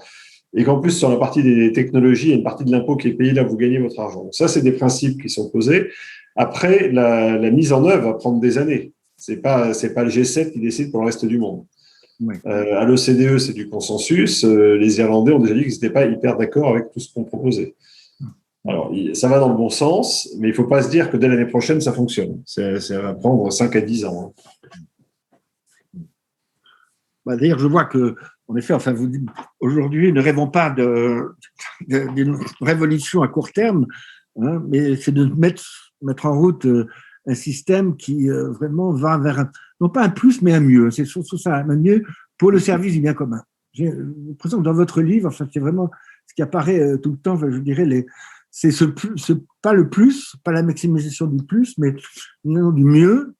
B: et qu'en plus sur la partie des technologies, il y a une partie de l'impôt qui est payée là où vous gagnez votre argent. Donc ça, c'est des principes qui sont posés. Après, la mise en œuvre va prendre des années. C'est pas le G7 qui décide pour le reste du monde.
A: Oui.
B: À l'OCDE, c'est du consensus. Les Irlandais ont déjà dit qu'ils n'étaient pas hyper d'accord avec tout ce qu'on proposait. Alors, ça va dans le bon sens, mais il ne faut pas se dire que dès l'année prochaine, ça fonctionne. Ça va prendre 5 à 10 ans.
A: D'ailleurs, je vois que, en effet, enfin, aujourd'hui, ne rêvons pas d'une révolution à court terme, hein, mais c'est de mettre en route un système qui vraiment va vers non pas un plus, mais un mieux. C'est surtout ça, un mieux pour le service du bien commun. J'ai l'impression que dans votre livre, enfin, c'est vraiment ce qui apparaît tout le temps, enfin, je dirais, c'est pas le plus, pas la maximisation du plus, mais du mieux,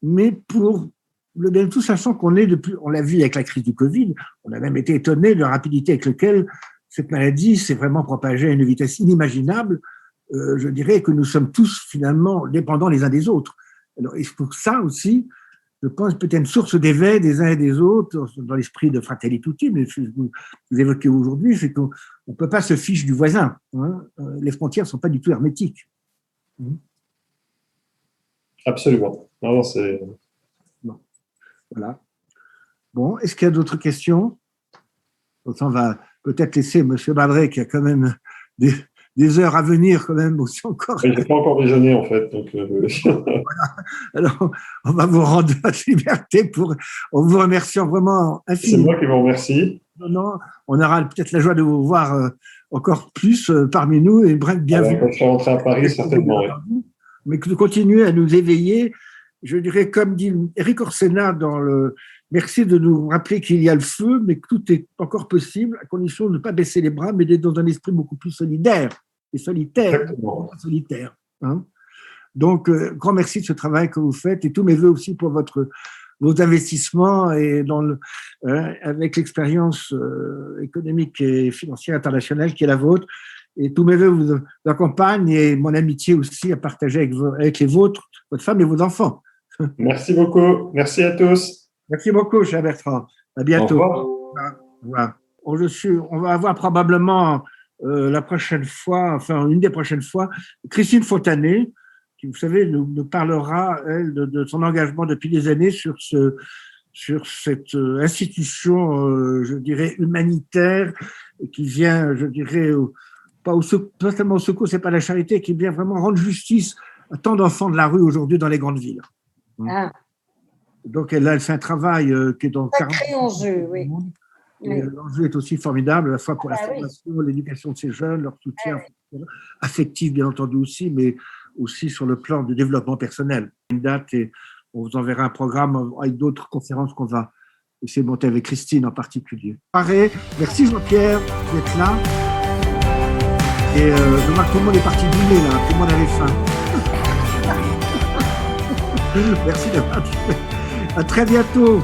A: mais pour le bien tout, sachant qu'on on l'a vu avec la crise du Covid, on a même été étonné de la rapidité avec laquelle cette maladie s'est vraiment propagée à une vitesse inimaginable. Je dirais que nous sommes tous finalement dépendants les uns des autres. Alors, et pour ça aussi, je pense peut-être une source d'éveil des uns et des autres dans l'esprit de Fratelli Tutti, mais ce que vous évoquez aujourd'hui, c'est qu'on ne peut pas se ficher du voisin. Hein. Les frontières ne sont pas du tout hermétiques.
B: Absolument. Non, c'est...
A: Non. Voilà. Bon, est-ce qu'il y a d'autres questions? On va peut-être laisser M. Badré, qui a quand même des heures à venir quand même aussi encore.
B: Je n'ai pas encore déjeuné en fait. Donc,
A: voilà. Alors, on va vous rendre votre liberté en vous remerciant vraiment infiniment.
B: C'est moi qui vous remercie.
A: Non, on aura peut-être la joie de vous voir encore plus parmi nous et bienvenue.
B: Quand je serai rentré à Paris, certainement. Oui.
A: Mais de continuer à nous éveiller, je dirais, comme dit Éric Orsena dans le merci de nous rappeler qu'il y a le feu, mais que tout est encore possible, à condition de ne pas baisser les bras, mais d'être dans un esprit beaucoup plus solidaire et solitaire. Solitaire, hein. Donc, grand merci de ce travail que vous faites et tous mes voeux aussi pour vos investissements et avec l'expérience économique et financière internationale qui est la vôtre. Et tous mes voeux vous accompagnent et mon amitié aussi à partager avec les vôtres, votre femme et vos enfants.
B: Merci beaucoup. Merci à tous.
A: Merci beaucoup, cher Bertrand. À bientôt.
B: Au revoir.
A: On va avoir probablement la prochaine fois, enfin une des prochaines fois, Christine Fontanet, qui, vous savez, nous parlera, elle, de son engagement depuis des années sur cette institution, je dirais, humanitaire, qui vient, je dirais, pas seulement au secours, c'est pas la charité, qui vient vraiment rendre justice à tant d'enfants de la rue aujourd'hui dans les grandes villes.
D: Ah.
A: Donc, elle fait un travail qui est dans le
D: sacré enjeu, oui.
A: Et l'enjeu est aussi formidable, à la fois pour la formation, l'éducation de ces jeunes, leur soutien affectif, bien entendu aussi, mais aussi sur le plan du développement personnel. Une date et on vous enverra un programme avec d'autres conférences qu'on va essayer de monter avec Christine en particulier. Pareil, merci Jean-Pierre d'être là. Et je vois que tout le monde est parti dîner là, tout le monde avait faim. Merci d'avoir. À très bientôt.